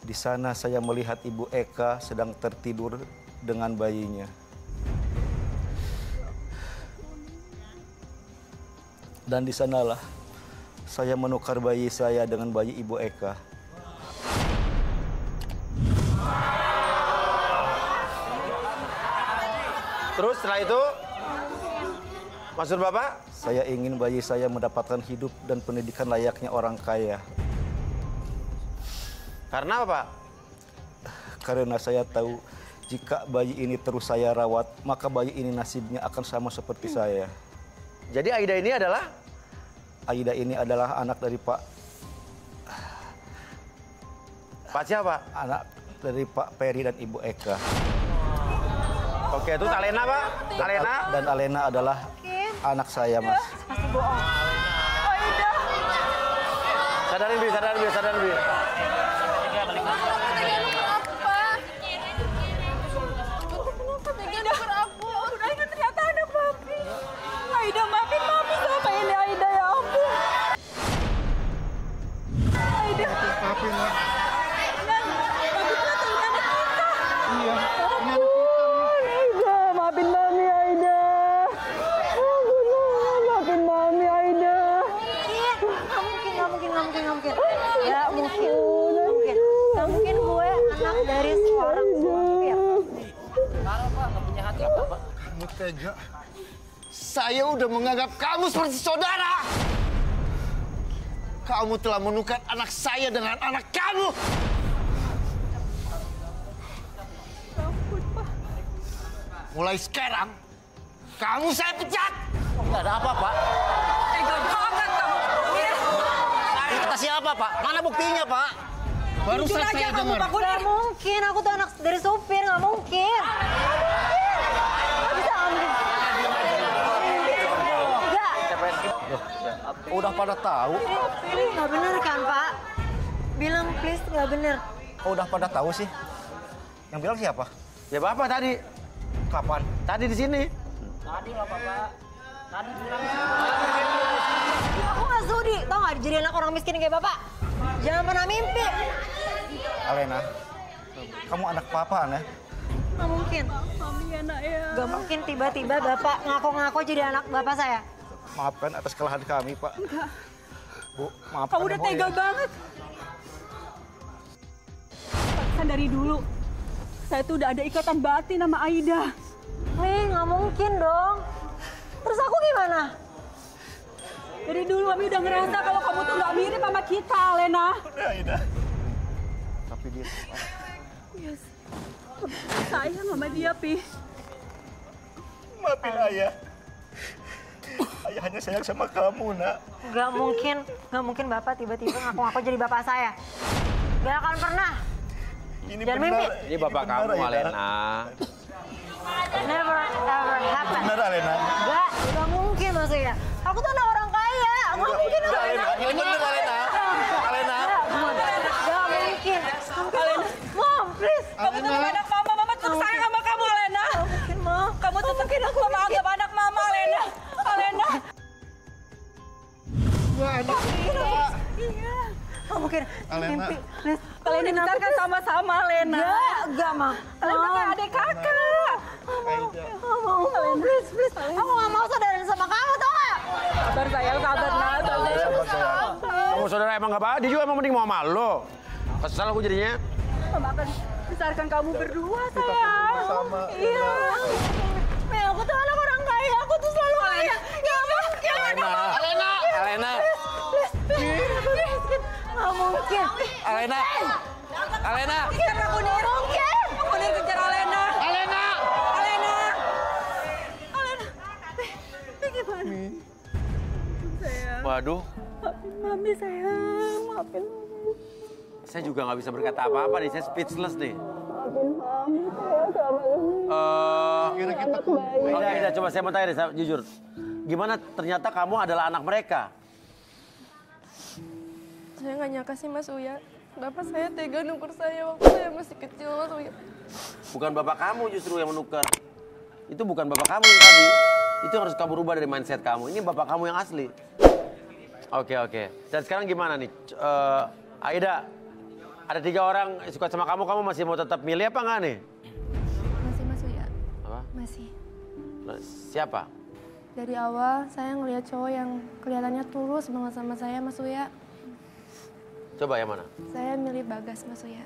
Di sana saya melihat Ibu Eka sedang tertidur dengan bayinya. Dan di sanalah saya menukar bayi saya dengan bayi Ibu Eka. Terus setelah itu, maksud Bapak? Saya ingin bayi saya mendapatkan hidup dan pendidikan layaknya orang kaya. Karena apa, Pak? Karena saya tahu jika bayi ini terus saya rawat, maka bayi ini nasibnya akan sama seperti saya. Jadi Aida ini adalah? Aida ini adalah anak dari Pak siapa? Anak dari Pak Ferry dan Ibu Eka. Oke, itu Alena, Pak? Alena? Dan Alena adalah anak saya, Mas. Pasti bohong. Aida. Sadarin, Bi. Kenapa ternyata anak papi. Aida, maafin papi sama ini Aida, ya ampun. Aida. Papi, Nak. Papi ternyata ini anak kita. Iya, ini anak Aida, maafin mami Aida. Maafin mami Aida. Nggak mungkin. Ya mungkin. Nggak mungkin gue anak dari seorang suami ya. Parah Pak, nggak punya hati apa Pak? Kamu tega. Saya udah menganggap kamu seperti saudara. Kamu telah menukar anak saya dengan anak kamu. Mulai sekarang, kamu saya pecat. Nggak ada apa Pak. Tega banget kamu. Kata siapa Pak? Mana buktinya Pak? Baru Jujur saya aja kamu, dengar. Pak Kunir. Nggak mungkin, aku tuh anak dari supir, nggak mungkin. Nggak bisa ambil. Enggak. Udah pada tahu. Nggak bener kan, Pak? Bilang please nggak bener. Udah pada tahu sih. Yang bilang siapa? Ya Bapak tadi. Kapan? Tadi di sini. Tadi lah Pak. Tadi bilang. Aku nggak sudi, tau nggak jadi anak orang miskin kayak Bapak. Jangan pernah mimpi. Alena, kamu anak papa, ya? Nggak mungkin. Mami anak ya. Nggak mungkin tiba-tiba Bapak ngaku-ngaku jadi anak Bapak saya. Maafkan atas kesalahan kami, Pak. Enggak. Bu, maafkan. Kamu udah Bu, tega banget. Kan dari dulu, saya tuh udah ada ikatan batin sama Aida. Nggak mungkin dong. Terus aku gimana? Dari dulu Mami udah ngerasa kalau kamu tuh nggak mirip sama kita, Lena. Udah, Aida. Tapi dia... Yes. Sayang sama dia, Pi. Maafin Ayah. Ayah hanya sayang sama kamu, Nak. Nggak mungkin Bapak tiba-tiba ngaku-ngaku jadi Bapak saya. Nggak akan pernah. Ini jangan benar. mimpi. Ini Bapak kamu, Alena. Never ever happen. Benar, Alena. Nggak mungkin maksudnya. Aku tuh anak orang kaya. Nggak mungkin aku Alena. Ini benar, Alena. Alena. Nggak mungkin. Alena. Mom, please. Kamu tuh anak mama. Mama tuh sayang sama kamu, Alena. Nggak mungkin, Mom. Kamu tuh bikin aku menganggap anak mama, Alena. Alena. Gua anak kita. Iya. Oh, mungkin Alena. mimpi. Kalian dibesarkan sama-sama, Lena. Enggak, Mama. Alena kayak adik kakak. Mau, please. Aku nggak mau saudaraan sama kamu, tau nggak? Sabar sayang, sabar nak. Kamu saudara emang gak apa-apa, dia juga emang mending mau sama lo. Kesel aku jadinya. Mama akan besarkan kamu berdua, sayang. Iya. Mel, aku tuh anak orang kaya, aku tuh selalu kaya. Gak mungkin. Alena. Gak mungkin. Alena. Kejar aku nih. Aku nih kejar Alena. Gimana? Sayang. Waduh. Maafin Mami, sayang. Maafin Mami. Saya juga nggak bisa berkata apa-apa nih, saya speechless nih. Maafin Mami, sayang sama Kira kita Ida, coba saya mau tanya deh, jujur. Gimana ternyata kamu adalah anak mereka? Saya nggak nyangka sih Mas Uya. Bapak saya tega nuker saya waktu saya masih kecil, Mas Uya. Bukan bapak kamu justru yang menukar. Itu bukan bapak kamu yang tadi. Itu harus kamu rubah dari mindset kamu. Ini bapak kamu yang asli. Oke. Dan sekarang gimana nih? Aida, ada 3 orang suka sama kamu masih mau tetap milih apa enggak nih? Masih Mas Uya. Apa? Masih. Siapa? Dari awal saya ngelihat cowok yang kelihatannya tulus banget sama saya, Mas Uya. Coba yang mana? Saya milih Bagas, Mas Uya.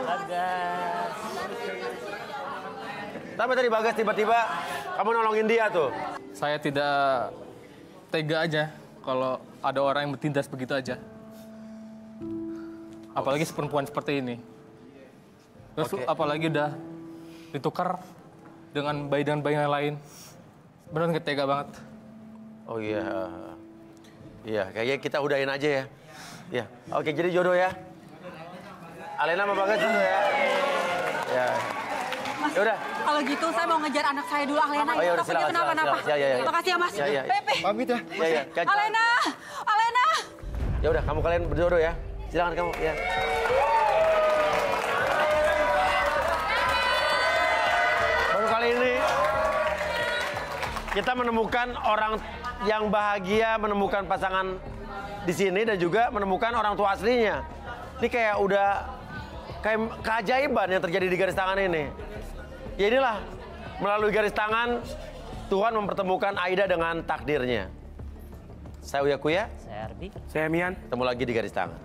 Bagas. Tapi tadi Bagas tiba-tiba kamu nolongin dia tuh. Saya tidak tega aja kalau ada orang yang bertindas begitu aja. Apalagi perempuan seperti ini. Terus apalagi udah ditukar dengan bayi yang lain. Benar nggak tega banget. Oh iya. Iya, kayaknya kita udahin aja ya. Ya, oke jadi jodoh ya. Alena sama Bagas jodoh ya. Ya. Mas, yaudah. Kalau gitu saya mau ngejar anak saya dulu, Alena. Oh, yaudah, Takutnya kenapa-napa. Ya. Makasih ya, Mas. Ya. Pepe. Pamit ya. Ya. Alena. Ya udah, kamu kalian berjodoh ya. Silakan kamu ya. Baru kali ini kita menemukan orang yang bahagia, menemukan pasangan di sini dan juga menemukan orang tua aslinya. Ini kayak udah kayak keajaiban yang terjadi di garis tangan ini. Ya inilah, melalui garis tangan Tuhan mempertemukan Aida dengan takdirnya. Saya Uya Kuya. Saya Arbi. Saya Mian. Ketemu lagi di garis tangan.